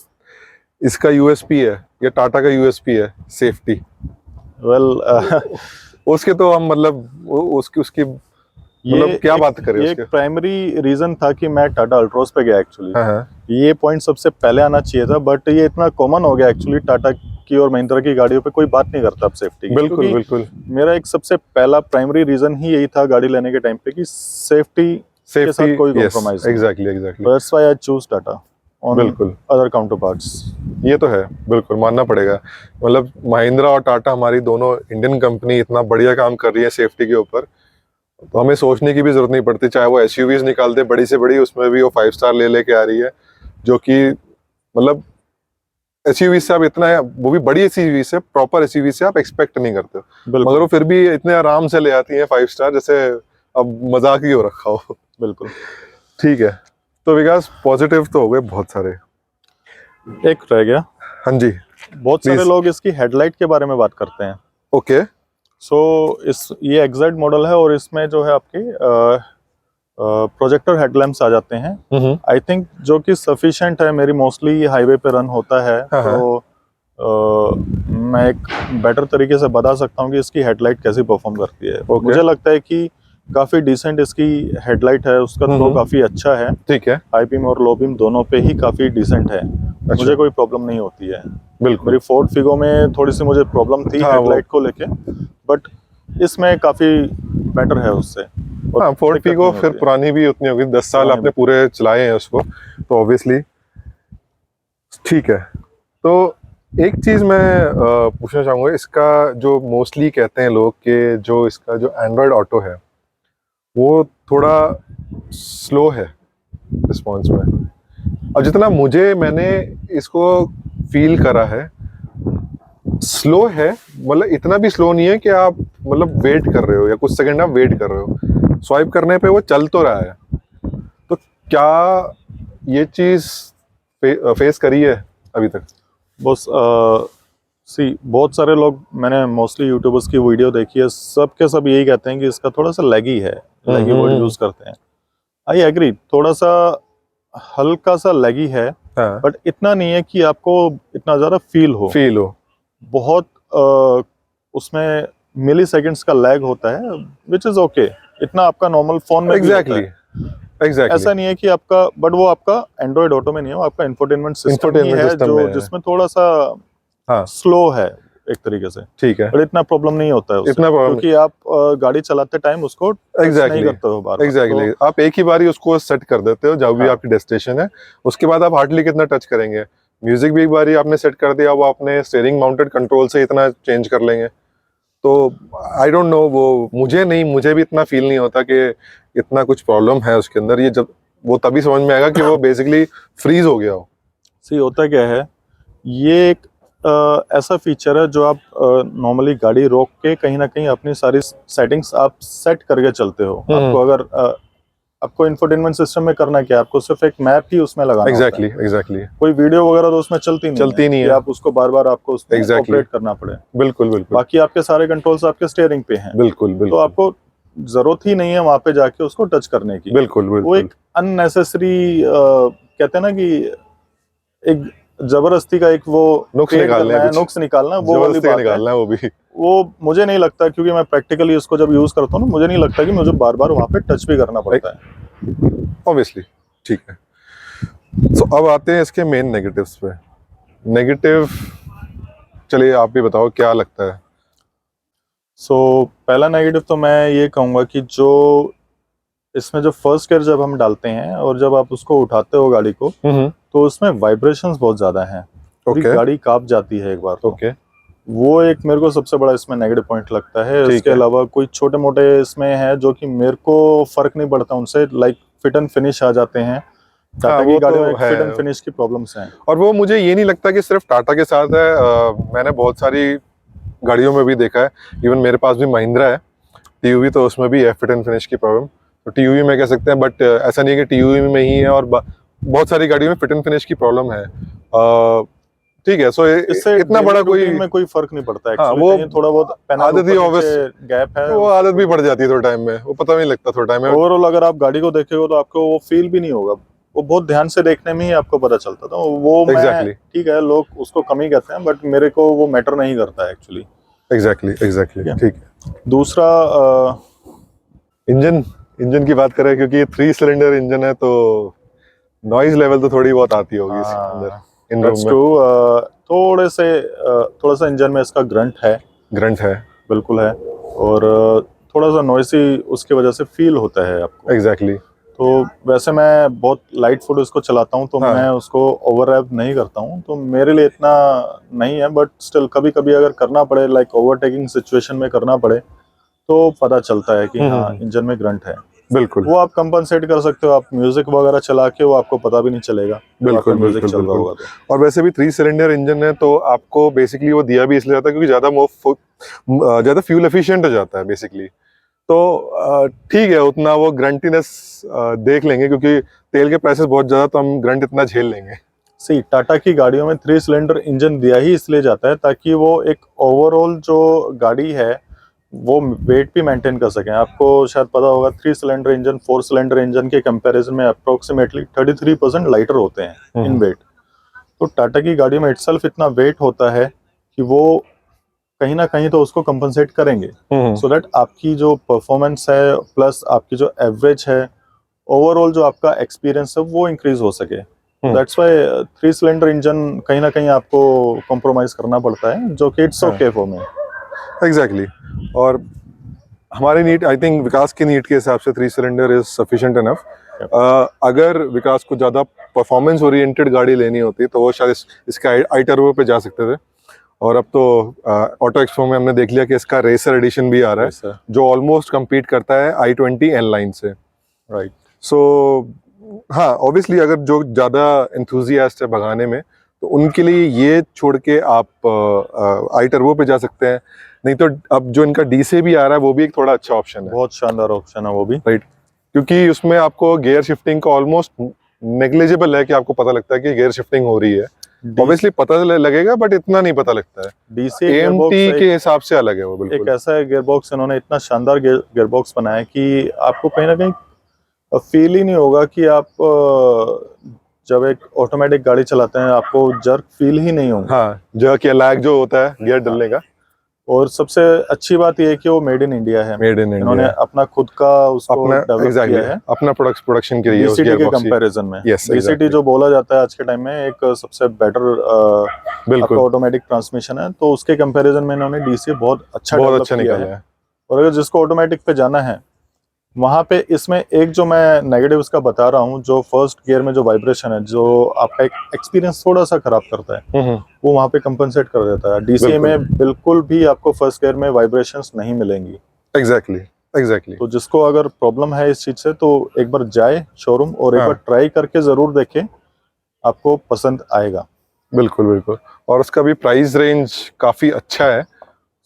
इसका यूएसपी है, ये टाटा का यूएसपी है, सेफ्टी। वेल उसके तो हम मतलब उसकी उसकी मतलब क्या बात करें ये उसके। एक प्राइमरी रीजन था कि मैं टाटा अल्ट्रोज पे गया एक्चुअली। हाँ हाँ ये पॉइंट सबसे पहले आना चाहिए था, बट ये इतना कॉमन हो गया एक्चुअली, टाटा की और महिंद्रा की गाड़ियों पे कोई बात नहीं करता अब सेफ्टी की। बिल्कुल क्योंकि बिल्कुल। मेरा एक सबसे पहला प्राइमरी रीजन ही यही था गाड़ी लेने के टाइम पे कि सेफ्टी के साथ सेफ्टी, कोई यस, कॉम्प्रोमाइज नहीं। Exactly exactly. That's why I choose Tata on बिल्कुल, अदर काउंटर पार्ट्स। ये तो है, बिल्कुल मानना पड़ेगा। मतलब महिंद्रा और टाटा हमारी दोनों इंडियन कंपनी इतना बढ़िया काम कर रही है सेफ्टी के ऊपर, तो हमें सोचने की भी जरूरत नहीं पड़ती। चाहे वो एसयूवीज निकालते बड़ी से बड़ी, उसमें भी वो 5 स्टार ले लेके आ रही है, जो कि मतलब एसयूवी से आप इतना है, वो भी बड़ी एसयूवी से, प्रॉपर एसयूवी से आप एक्सपेक्ट नहीं करते हो, बिल्कुल मगर वो फिर भी इतने आराम से ले आती है 5 स्टार, जैसे अब मजाक ही हो रखा हो। बिल्कुल। ठीक है, तो विकास पॉजिटिव तो हो गए बहुत सारे। एक रह गया, हाँ जी, बहुत सारे Please. लोग इसकी हेडलाइट के बारे में बात करते हैं। ओके। सो ये एग्जैक्ट मॉडल है, और इसमें जो है आपके प्रोजेक्टर हेडलैम्प्स आ जाते हैं, आई थिंक, जो कि सफिशिएंट है। मेरी मोस्टली हाईवे पे रन होता है, हाँ, तो मैं एक बेटर तरीके से बता सकता हूँ कि इसकी हेडलाइट कैसी परफॉर्म करती है। Okay. मुझे लगता है कि काफ़ी डिसेंट इसकी हेडलाइट है, उसका थ्रो काफ़ी अच्छा है, ठीक है, हाई बीम और लो बीम दोनों पे ही काफ़ी डिसेंट है। मुझे कोई प्रॉब्लम नहीं होती है। बिल्कुल। मेरी फोर्ड फिगो में थोड़ी सी मुझे प्रॉब्लम थी हाँ, हेडलाइट को लेके, बट इसमें काफ़ी बेटर है उससे। और हाँ, फोर्ड दिक्कत फिगो नहीं फिर होती है। पुरानी भी उतनी होगी, 10 साल पुरानी आपने पूरे चलाए हैं उसको, तो ऑब्वियसली ठीक है। तो एक चीज मैं पूछना चाहूंगा, इसका जो मोस्टली कहते हैं लोग कि जो इसका जो एंड्रॉयड ऑटो है वो थोड़ा स्लो है रिस्पॉन्स में, और जितना मैंने इसको फील करा है, स्लो है, मतलब इतना भी स्लो नहीं है कि आप मतलब वेट कर रहे हो या कुछ सेकंड आप वेट कर रहे हो, स्वाइप करने पे वो चल तो रहा है। तो क्या ये चीज फेस करी है अभी तक? बस बहुत सारे लोग, मैंने मोस्टली यूट्यूबर्स की वीडियो देखी है, सब के सब यही कहते हैं कि इसका थोड़ा सा लैगी है, लैगी वर्ड यूज करते हैं। आई एग्री, थोड़ा सा हल्का सा लैगी है, हाँ, बट इतना नहीं है कि आपको इतना ज्यादा फील हो। बहुत उसमें मिली सेकेंड्स का लैग होता है, विच इज ओके। इतना आपका नॉर्मल फोन में भी होता एग्जैक्टली है। एग्जैक्टली। ऐसा नहीं है कि आपका, बट वो आपका एंड्रॉयड ऑटो में नहीं है, वो आपका इंफोटेनमेंट सिस्टम ही है, सिस्टम जो में है। जिसमें थोड़ा सा हाँ, स्लो है एक तरीके से। ठीक है, बट इतना प्रॉब्लम नहीं होता है उससे, इतना प्रॉब्लम क्योंकि आप गाड़ी चलाते टाइम उसको टच नहीं एग्जैक्टली करते हो बार-बार। एग्जैक्टली। तो आप एक ही बारी उसको सेट कर देते हो जब भी हाँ, आपकी डेस्टिनेशन है, उसके बाद आप हार्डली कितना टच करेंगे। म्यूजिक भी एक बारी आपने सेट कर दिया, वो आपने स्टीयरिंग माउंटेड कंट्रोल से इतना चेंज कर लेंगे। तो आई डोंट नो, वो मुझे भी इतना फील नहीं होता कि इतना कुछ प्रॉब्लम है उसके अंदर। ये जब वो तभी समझ में आएगा कि वो बेसिकली फ्रीज हो गया हो। सी होता क्या है, ये एक ऐसा फीचर है जो आप नॉर्मली गाड़ी रोक के कहीं ना कहीं अपनी सारी सेटिंग्स आप सेट करके चलते हो। आपको अगर आपको इंफोटेनमेंट सिस्टम में करना क्या है, आपको सिर्फ एक मैप ही उसमें लगाना होता है। एग्जैक्टली। कोई वीडियो वगैरह तो उसमें चलती नहीं है कि आप उसको बार बार आपको उसमें Exactly. ऑपरेट करना पड़े। बिल्कुल बिल्कुल बाकी आपके सारे कंट्रोल्स आपके स्टीयरिंग पे हैं, बिल्कुल तो बिल्कुल आपको जरूरत ही नहीं है वहां पे जाके उसको टच करने की। बिल्कुल वो बिल्कुल। एक अननेसेसरी, कहते हैं ना कि एक जबरदस्ती का एक वो नुक्स क्रिएट निकालने करना हैं है, कुछ, नुक्स निकालना, वो वाली जबरदस्ती का बात है। निकालना है वो भी। वो मुझे नहीं लगता, क्योंकि मैं प्रैक्टिकली उसको जब यूज करता हूँ ना, मुझे नहीं लगता कि मुझे बार बार वहां पे टच भी करना पड़ता है। ऑब्वियसली, ठीक है। तो अब आते हैं इसके मेन नेगेटिव्स पे। नेगेटिव, चलिए आप भी बताओ क्या लगता है। पहला नेगेटिव तो मैं ये कहूंगा कि जो इसमें जो फर्स्ट गियर जब हम डालते हैं और जब आप उसको उठाते हो गाड़ी को, तो उसमें वाइब्रेशंस बहुत ज्यादा हैं, पूरी ओके गाड़ी कांप जाती है एक बार तो। ओके, वो एक मेरे को सबसे बड़ा इसमें नेगेटिव पॉइंट लगता है। ठीक इसके है। अलावा कोई छोटे मोटे इसमें है जो कि मेरे को फर्क नहीं पड़ता उनसे, लाइक फिट एंड फिनिश आ जाते हैं। हाँ, टाटा वो की गाड़ियों तो में है। फिट एंड फिनिश की प्रॉब्लम्स हैं। और वो मुझे ये नहीं लगता कि सिर्फ टाटा के साथ है, मैंने बहुत सारी गाड़ियों में भी देखा है। इवन मेरे पास भी महिंद्रा है टीयूवी, तो उसमें भी है फिट एंड फिनिश की प्रॉब्लम। तो टीयूवी में कह सकते हैं, बट ऐसा नहीं है कि टीयूवी में ही है, और बहुत सारी गाड़ियों में फिट एंड फिनिश की प्रॉब्लम है। ठीक है, सो इससे इतना बड़ा कोई में कोई फर्क नहीं पड़ता है। हाँ, Actually, वो कहीं थोड़ा बहुत पैनल आदत ही obvious, गैप है, वो आदत भी पड़ जाती है थोड़े टाइम में, वो पता नहीं लगता थोड़े टाइम में। ओवरऑल अगर आप गाड़ी को देखेंगे तो आपको वो फील भी नहीं होगा, वो बहुत ध्यान से देखने में ही आपको पता चलता था वो। Exactly. मैं ठीक है, लोग उसको कम ही कहते हैं, बट मेरे को वो मैटर नहीं करता है एक्चुअली। एग्जैक्टली ठीक है। दूसरा इंजन की बात करें, क्योंकि ये 3 सिलेंडर इंजन है, तो नॉइज लेवल तो थोड़ी बहुत आती होगी इसके अंदर, इन रूम दैट्स में। ट्रू। थोड़ा सा इंजन में इसका ग्रंट है, बिल्कुल है, और थोड़ा सा नॉइसी उसकी वजह से फील होता है आपको। एग्जैक्टली। तो वैसे मैं बहुत लाइट फुट उसको चलाता हूँ, तो हाँ। मैं उसको ओवर रैप नहीं करता हूँ, तो मेरे लिए इतना नहीं है। बट स्टिल कभी कभी अगर करना पड़े, लाइक ओवरटेकिंग सिचुएशन में करना पड़े, तो पता चलता है कि हाँ, इंजन में ग्रंट है। बिल्कुल वो आप कंपनसेट कर सकते हो, आप म्यूजिक वगैरह चला के, वो आपको पता भी नहीं चलेगा। बिल्कुल म्यूजिक बिल्कुल चल रहा होगा बिल्कुल। और वैसे भी 3 सिलेंडर इंजन है, तो आपको बेसिकली वो दिया भी इसलिए जाता है क्योंकि ज्यादा फ्यूल एफिशिएंट हो जाता है बेसिकली। तो ठीक है, उतना वो ग्रंटीनेस देख लेंगे, क्योंकि तेल के प्राइसेस बहुत ज्यादा, तो हम ग्रंट इतना झेल लेंगे। सी टाटा की गाड़ियों में 3 सिलेंडर इंजन दिया ही इसलिए जाता है ताकि वो एक ओवरऑल जो गाड़ी है वो वेट भी मेंटेन कर सकें। आपको शायद पता होगा 3 सिलेंडर इंजन 4 सिलेंडर इंजन के कंपैरिजन में अप्रोक्सीमेटली 33% लाइटर होते हैं इन वेट। तो टाटा की गाड़ी में इटसेल्फ इतना वेट होता है कि वो कहीं ना कहीं तो उसको कंपनसेट करेंगे, सो दैट आपकी जो परफॉर्मेंस है प्लस आपकी जो एवरेज है, ओवरऑल जो आपका एक्सपीरियंस है वो इंक्रीज हो सके। दैट्स व्हाई 3 सिलेंडर इंजन कहीं ना कहीं आपको कॉम्प्रोमाइज करना पड़ता है, जो कि it's okay for me. Exactly. और हमारी नीड, आई थिंक विकास की नीड के हिसाब से 3 सिलेंडर इज सफिशिएंट इनफ। अगर विकास को ज्यादा परफॉर्मेंस ओरिएंटेड गाड़ी लेनी होती तो वो शायद इसके आई टर्बो पे जा सकते थे। और अब तो ऑटो एक्सपो में हमने देख लिया कि इसका रेसर एडिशन भी आ रहा है, जो ऑलमोस्ट compete करता है i20 N लाइन से। राइट। सो हाँ, ऑब्वियसली अगर जो ज़्यादा एंथुजियास्ट है भगाने में, तो उनके लिए ये छोड़ के आप आई टर्बो पे जा सकते हैं। नहीं तो अब जो इनका डी से भी आ रहा है, वो भी एक थोड़ा अच्छा ऑप्शन है, बहुत शानदार ऑप्शन है वो भी। राइट। क्योंकि उसमें आपको गियर शिफ्टिंग का ऑलमोस्ट नेग्लिजिबल है कि आपको पता लगता है कि गियर शिफ्टिंग हो रही है। ऑब्वियसली पता लगेगा, बट इतना नहीं पता लगता है। डीसी एएमटी के हिसाब से अलग है वो, बिल्कुल। एक ऐसा है गियरबॉक्स, इन्होंने इतना शानदार गियरबॉक्स बनाया है कि आपको कहीं ना कहीं फील ही नहीं होगा कि आप जब एक ऑटोमेटिक गाड़ी चलाते हैं आपको जर्क फील ही नहीं होगा। हाँ, जर्क या लैग जो होता है गियर डलने का। और सबसे अच्छी बात यह है कि वो मेड इन इंडिया है। मेड इन इंडिया, इन्होंने अपना खुद का उसको डेवलप किया है, अपना प्रोडक्शन के लिए डीसीटी के कंपैरिजन में। डीसीटी जो बोला जाता है आज के टाइम में एक सबसे बेटर आपका ऑटोमेटिक ट्रांसमिशन है, तो उसके कंपैरिजन में इन्होंने डीसी बहुत अच्छा निकाला है। और अगर जिसको ऑटोमेटिक पे जाना है, वहां पे इसमें एक जो मैं नेगेटिव इसका बता रहा हूँ, जो फर्स्ट गियर में जो वाइब्रेशन है, जो आपका एक एक्सपीरियंस थोड़ा सा खराब करता है, वो वहां पे कंपनसेट कर देता है। डीसी में बिल्कुल भी आपको फर्स्ट गियर में वाइब्रेशंस नहीं मिलेंगी। एग्जैक्टली। तो जिसको अगर प्रॉब्लम है इस चीज से, तो एक बार जाए शोरूम और एक बार ट्राई करके जरूर देखे, आपको पसंद आएगा। बिल्कुल। और उसका भी प्राइस रेंज काफी अच्छा है,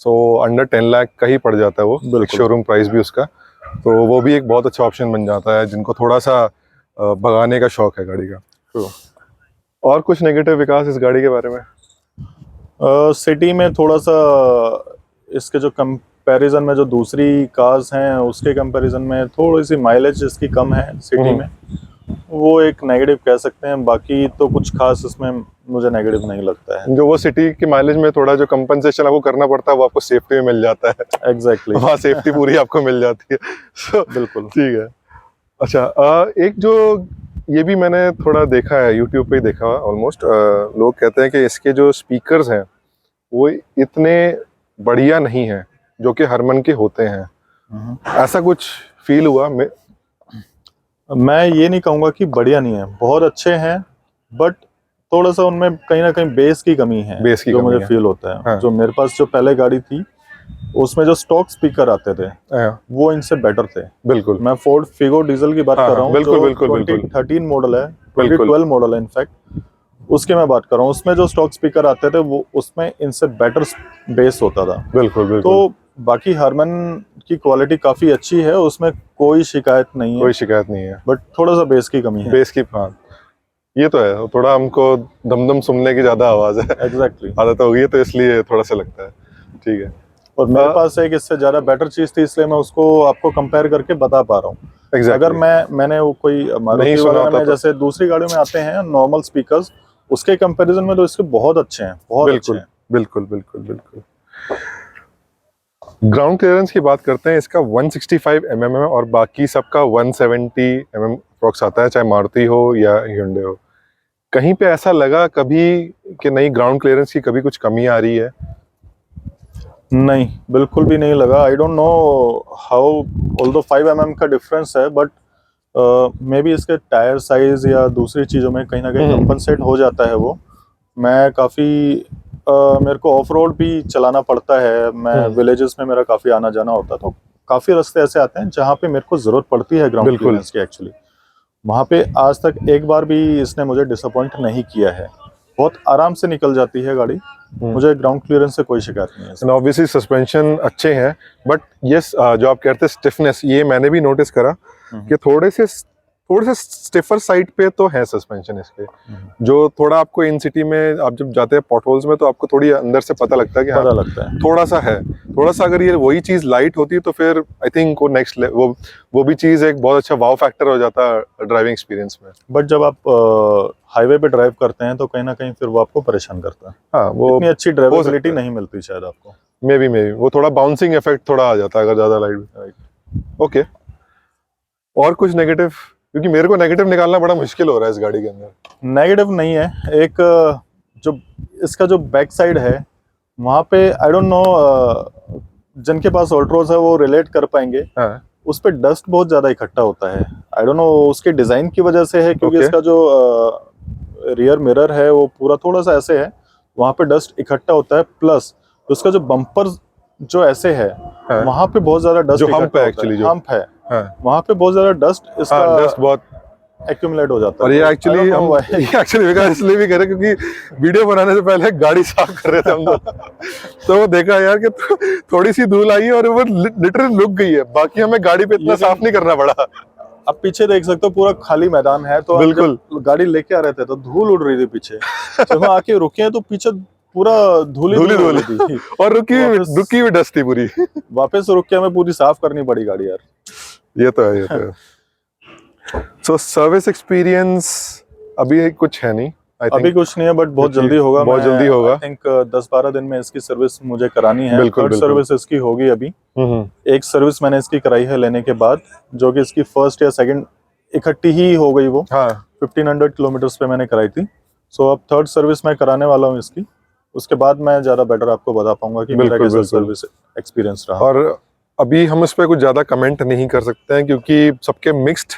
सो अंडर 10 लाख का ही पड़ जाता है वो शोरूम प्राइस भी उसका। तो वो भी एक बहुत अच्छा ऑप्शन बन जाता है जिनको थोड़ा सा भगाने का शौक है गाड़ी का। और कुछ नेगेटिव विकास इस गाड़ी के बारे में? सिटी में थोड़ा सा इसके जो कंपैरिजन में जो दूसरी कार्स हैं उसके कंपैरिजन में थोड़ी सी माइलेज इसकी कम है सिटी में, वो एक नेगेटिव कह सकते हैं। बाकी तो कुछ खास इसमें मुझे नेगेटिव नहीं लगता है। जो वो सिटी के माइलेज में थोड़ा जो कंपनसेशन आपको करना पड़ता है, वो आपको सेफ्टी में मिल जाता है। एग्जैक्टली। वहाँ सेफ्टी पूरी आपको मिल जाती है। So, बिल्कुल ठीक है। अच्छा, एक जो ये भी मैंने थोड़ा देखा है, यूट्यूब पे ही देखा ऑलमोस्ट, लोग कहते हैं कि इसके जो स्पीकर्स हैं वो इतने बढ़िया नहीं हैं जो कि हरमन के होते हैं। ऐसा कुछ फील हुआ? मैं ये नहीं कहूँगा कि बढ़िया नहीं है, बहुत अच्छे हैं, बट थोड़ा सा उनमें कहीं ना कहीं बेस की कमी है, जो मुझे फील होता है। हाँ। जो मेरे पास जो पहले गाड़ी थी उसमें जो स्टॉक स्पीकर आते थे वो इनसे बेटर थे। बिल्कुल। मैं फोर्ड फिगो डीजल की बात कर रहा हूँ, बिल्कुल 2013 मॉडल है, 2012 मॉडल है इनफैक्ट, उसके मैं बात कर रहा हूँ। उसमें जो स्टॉक स्पीकर आते थे वो उसमें इनसे बेटर बेस होता था। बिल्कुल। तो बाकी हरमन की क्वालिटी काफ़ी अच्छी है, उसमें कोई शिकायत नहीं है, कोई शिकायत नहीं है। बट थोड़ा सा बेस की कमी है। बेस की, हाँ ये तो है, थोड़ा हमको दमदम सुनने की ज्यादा आवाज है, एग्जैक्टली। आदत हो गई है तो इसलिए थोड़ा सा लगता है। ठीक है। और मेरे पास एक इससे ज़्यादा बेटर चीज़ थी, इसलिए मैं उसको आपको कंपेयर करके बता पा रहा हूँ। Exactly. अगर मैंने वो कोई नहीं मारुति सुना वगैरह होता में तो। जैसे दूसरी गाड़ियों में आते हैं नॉर्मल स्पीकर्स, उसके कंपैरिजन में तो इसके बहुत अच्छे हैं, बहुत अच्छे बिल्कुल हैं। बिल्कुल बिल्कुल बिल्कुल। ग्राउंड क्लियरेंस की बात करते हैं, इसका 165 mm है और बाकी सबका 170 mm अप्रॉक्स आता है, चाहे मारुति हो या hyundai हो। कहीं पे ऐसा लगा कभी कि नहीं ग्राउंड क्लियरेंस की कभी कुछ कमी आ रही है? नहीं, बिल्कुल भी नहीं लगा। I don't know how, although 5 mm का डिफरेंस है, बट मे बी इसके टायर साइज या दूसरी चीज़ों में कहीं ना कहीं कंपनसेट हो जाता है वो। मैं काफ़ी मेरे को ऑफ रोड भी चलाना पड़ता है, मैं विलेजेस में मेरा काफ़ी आना जाना होता है, तो काफ़ी रास्ते ऐसे आते हैं जहाँ पे मेरे को ज़रूरत पड़ती है ग्राउंड बिल्कुल। क्लियरेंस की एक्चुअली। वहाँ पे आज तक एक बार भी इसने मुझे डिसअपॉइंट नहीं किया है, बहुत आराम से निकल जाती है गाड़ी, मुझे ग्राउंड क्लियरेंस से कोई शिकायत नहीं है। एंड ऑब्वियसली सस्पेंशन अच्छे हैं, बट यस जो आप कहते हैं स्टिफनेस, ये मैंने भी नोटिस करा कि थोड़े से स्टिफर साइड पे तो है सस्पेंशन इसके, जो थोड़ा आपको इन सिटी में आप जब जाते हैं पॉटहोल्स में तो आपको थोड़ी अंदर से पता लगता है कि पता हाँ, लगता है थोड़ा सा है। थोड़ा सा अगर ये वही चीज लाइट होती तो फिर आई थिंक वो नेक्स्ट वो भी चीज एक बहुत अच्छा वाव फैक्टर हो जाता ड्राइविंग एक्सपीरियंस में। बट जब आप हाईवे पे ड्राइव करते हैं तो कहीं ना कहीं फिर वो आपको परेशान करता है। हाँ वो इतनी अच्छी ड्राइवेबिलिटी नहीं मिलती शायद आपको। मे बी वो थोड़ा बाउंसिंग इफेक्ट थोड़ा आ जाता है अगर ज्यादा लाइट। ओके, और कुछ नेगेटिव? क्योंकि मेरे को नेगेटिव निकालना बड़ा मुश्किल हो रहा है इस गाड़ी के अंदर। नेगेटिव नहीं है, एक जो इसका जो बैक साइड है वहाँ पे आई डोंट नो, जिनके पास ऑल्ट्रोज है वो रिलेट कर पाएंगे। हाँ उस पे डस्ट बहुत ज्यादा इकट्ठा होता है, आई डोंट नो उसके डिजाइन की वजह से है, क्योंकि Okay. इसका जो रियर मिरर है वो पूरा थोड़ा सा ऐसे है, वहाँ पे डस्ट इकट्ठा होता है। प्लस उसका जो बम्पर जो ऐसे है, हाँ। वहाँ पे बहुत ज्यादा डस्ट जो हम्प है इकट्ठा एक्चुअली, होता है, जो हम्प है, हाँ वहाँ पे बहुत ज्यादा डस्ट इसका हाँ डस्ट बहुत, एक्यूमुलेट हो जाता और है। ये तो I एक्चुअली don't know हम why। ये एक्चुअली विकास इसलिए भी करे क्योंकि वीडियो बनाने से पहले गाड़ी साफ कर रहे थे हम लोग तो वो देखा यार कि थोड़ी सी धूल आई है और वो लिटरली लुक गई है, बाकी हमें गाड़ी पे इतना साफ नहीं करना पड़ा। आप पीछे देख सकते हो पूरा खाली मैदान है, तो आप जब गाड़ी लेके आ रहे थे तो धूल उड़ रही थी पीछे, जब हम आके रुके हैं तो पीछे पूरा धूल धूली थी और रुकी हुई डस्ट थी पूरी वापस रुक के हमें पूरी साफ करनी पड़ी गाड़ी यार। ये तो है, ये तो है। सो सर्विस एक्सपीरियंस अभी कुछ है नहीं, अभी कुछ नहीं है, बट बहुत जल्दी होगा। बहुत जल्दी होगा। आई थिंक 10-12 दिन में इसकी सर्विस मुझे करानी है। बिल्कुल, थर्ड बिल्कुल। सर्विस इसकी होगी अभी। एक सर्विस मैंने इसकी कराई है लेने के बाद, जो कि इसकी फर्स्ट या सेकंड इकट्ठी ही हो गई वो। हाँ 1500 किलोमीटर पे मैंने कराई थी। सो अब थर्ड सर्विस मैं कराने वाला हूँ इसकी, उसके बाद मैं ज्यादा बेटर आपको बता पाऊंगा कि मेरा कैसा सर्विस एक्सपीरियंस रहा। और अभी हम उस पर कुछ ज्यादा कमेंट नहीं कर सकते हैं क्योंकि सबके मिक्स्ड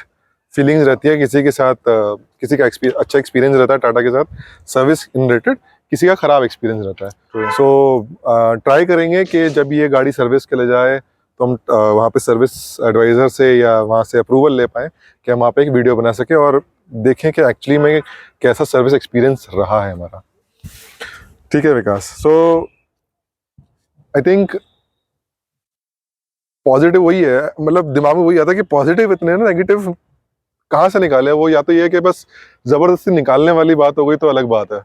फीलिंग्स रहती है, किसी के साथ किसी का अच्छा एक्सपीरियंस रहता है टाटा के साथ सर्विस इन रिलेटेड, किसी का खराब एक्सपीरियंस रहता है। सो ट्राई करेंगे कि जब ये गाड़ी सर्विस के लिए जाए तो हम वहाँ पे सर्विस एडवाइज़र से या वहाँ से अप्रूवल ले पाएँ कि हम वहाँ पे एक वीडियो बना सकें और देखें कि एक्चुअली में कैसा सर्विस एक्सपीरियंस रहा है हमारा। ठीक है विकास, सो आई थिंक पॉजिटिव वही है, मतलब दिमाग में वही आता है कि पॉजिटिव इतने ना, नेगेटिव कहाँ से निकाले। वो या तो ये है कि बस जबरदस्ती निकालने वाली बात हो गई तो अलग बात है,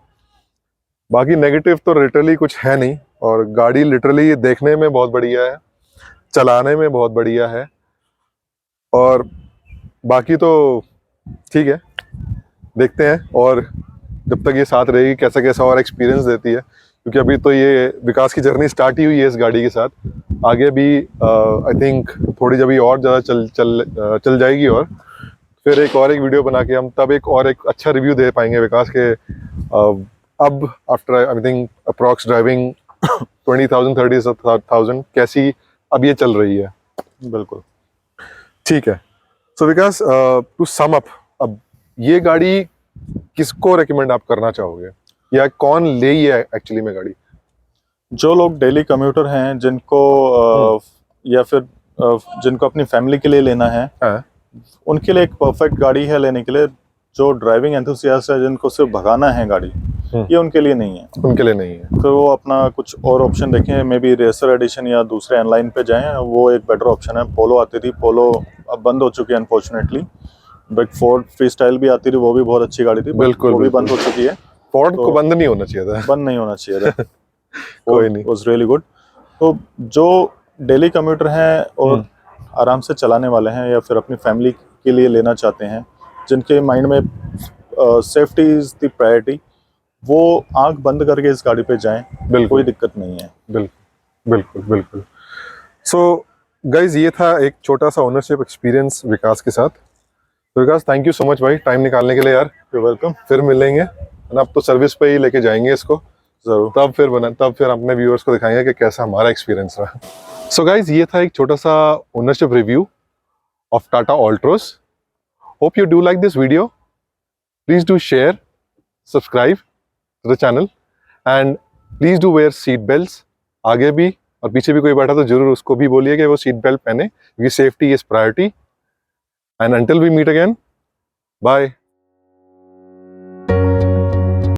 बाकी नेगेटिव तो लिटरली कुछ है नहीं। और गाड़ी लिटरली देखने में बहुत बढ़िया है, चलाने में बहुत बढ़िया है, और बाकी तो ठीक है, देखते हैं और जब तक ये साथ रहेगी कैसा कैसा और एक्सपीरियंस देती है, क्योंकि अभी तो ये विकास की जर्नी स्टार्ट ही हुई है इस गाड़ी के साथ। आगे भी आई थिंक थोड़ी जब और ज़्यादा चल जाएगी और फिर एक वीडियो बना के हम तब एक अच्छा रिव्यू दे पाएंगे विकास के। अब after I think approx driving 20,000-30,000 कैसी अब ये चल रही है। बिल्कुल ठीक है। सो विकास, टू सम अप, अब ये गाड़ी किसको रेकमेंड आप करना चाहोगे या कौन ले ही है एक्चुअली में गाड़ी? जो लोग डेली कम्यूटर हैं, जिनको या फिर जिनको अपनी फैमिली के लिए लेना है, हाँ। उनके लिए एक परफेक्ट गाड़ी है लेने के लिए। जो ड्राइविंग एंथुसियास्ट है जिनको सिर्फ भगाना है गाड़ी, ये उनके लिए नहीं है। उनके लिए नहीं है। तो वो अपना कुछ और ऑप्शन देखें, मे बी रेसर एडिशन या दूसरे एनलाइन पे जाएं, वो एक बेटर ऑप्शन है। पोलो आती थी, पोलो अब बंद हो चुकी है unfortunately, but Ford free style भी आती थी, वो भी बहुत अच्छी गाड़ी थी, बिल्कुल, वो भी बिल्कुल। बंद हो चुकी है। फोर्ड तो को बंद नहीं होना चाहिए था। बंद नहीं होना चाहिए था। कोई नहीं। Was really good. तो जो डेली कम्यूटर हैं और आराम से चलाने वाले हैं, या फिर अपनी फैमिली के लिए लेना चाहते हैं, जिनके माइंड में सेफ्टी इज द प्रायोरिटी, वो आंख बंद करके इस गाड़ी पे जाएं, बिल्कुल। कोई दिक्कत नहीं है। बिल्कुल बिल्कुल बिल्कुल। सो गाइज, ये था एक छोटा सा ओनरशिप एक्सपीरियंस विकास के साथ। तो विकास, थैंक यू सो मच भाई टाइम निकालने के लिए यार। You welcome. फिर मिलेंगे, और अब तो सर्विस पे ही लेके जाएंगे इसको, जरूर। तब फिर अपने व्यूअर्स को दिखाएंगे कि कैसा हमारा एक्सपीरियंस रहा। सो गाइज, ये था एक छोटा सा ownership review of Tata Altroz. Hope you do like this video. Please do share, subscribe to the channel, and please do wear seat belts. आगे भी और पीछे भी कोई बैठा तो जरूर उसको भी बोलिए कि वो सीट बेल्ट पहने, क्योंकि safety is priority. And until we meet again, bye.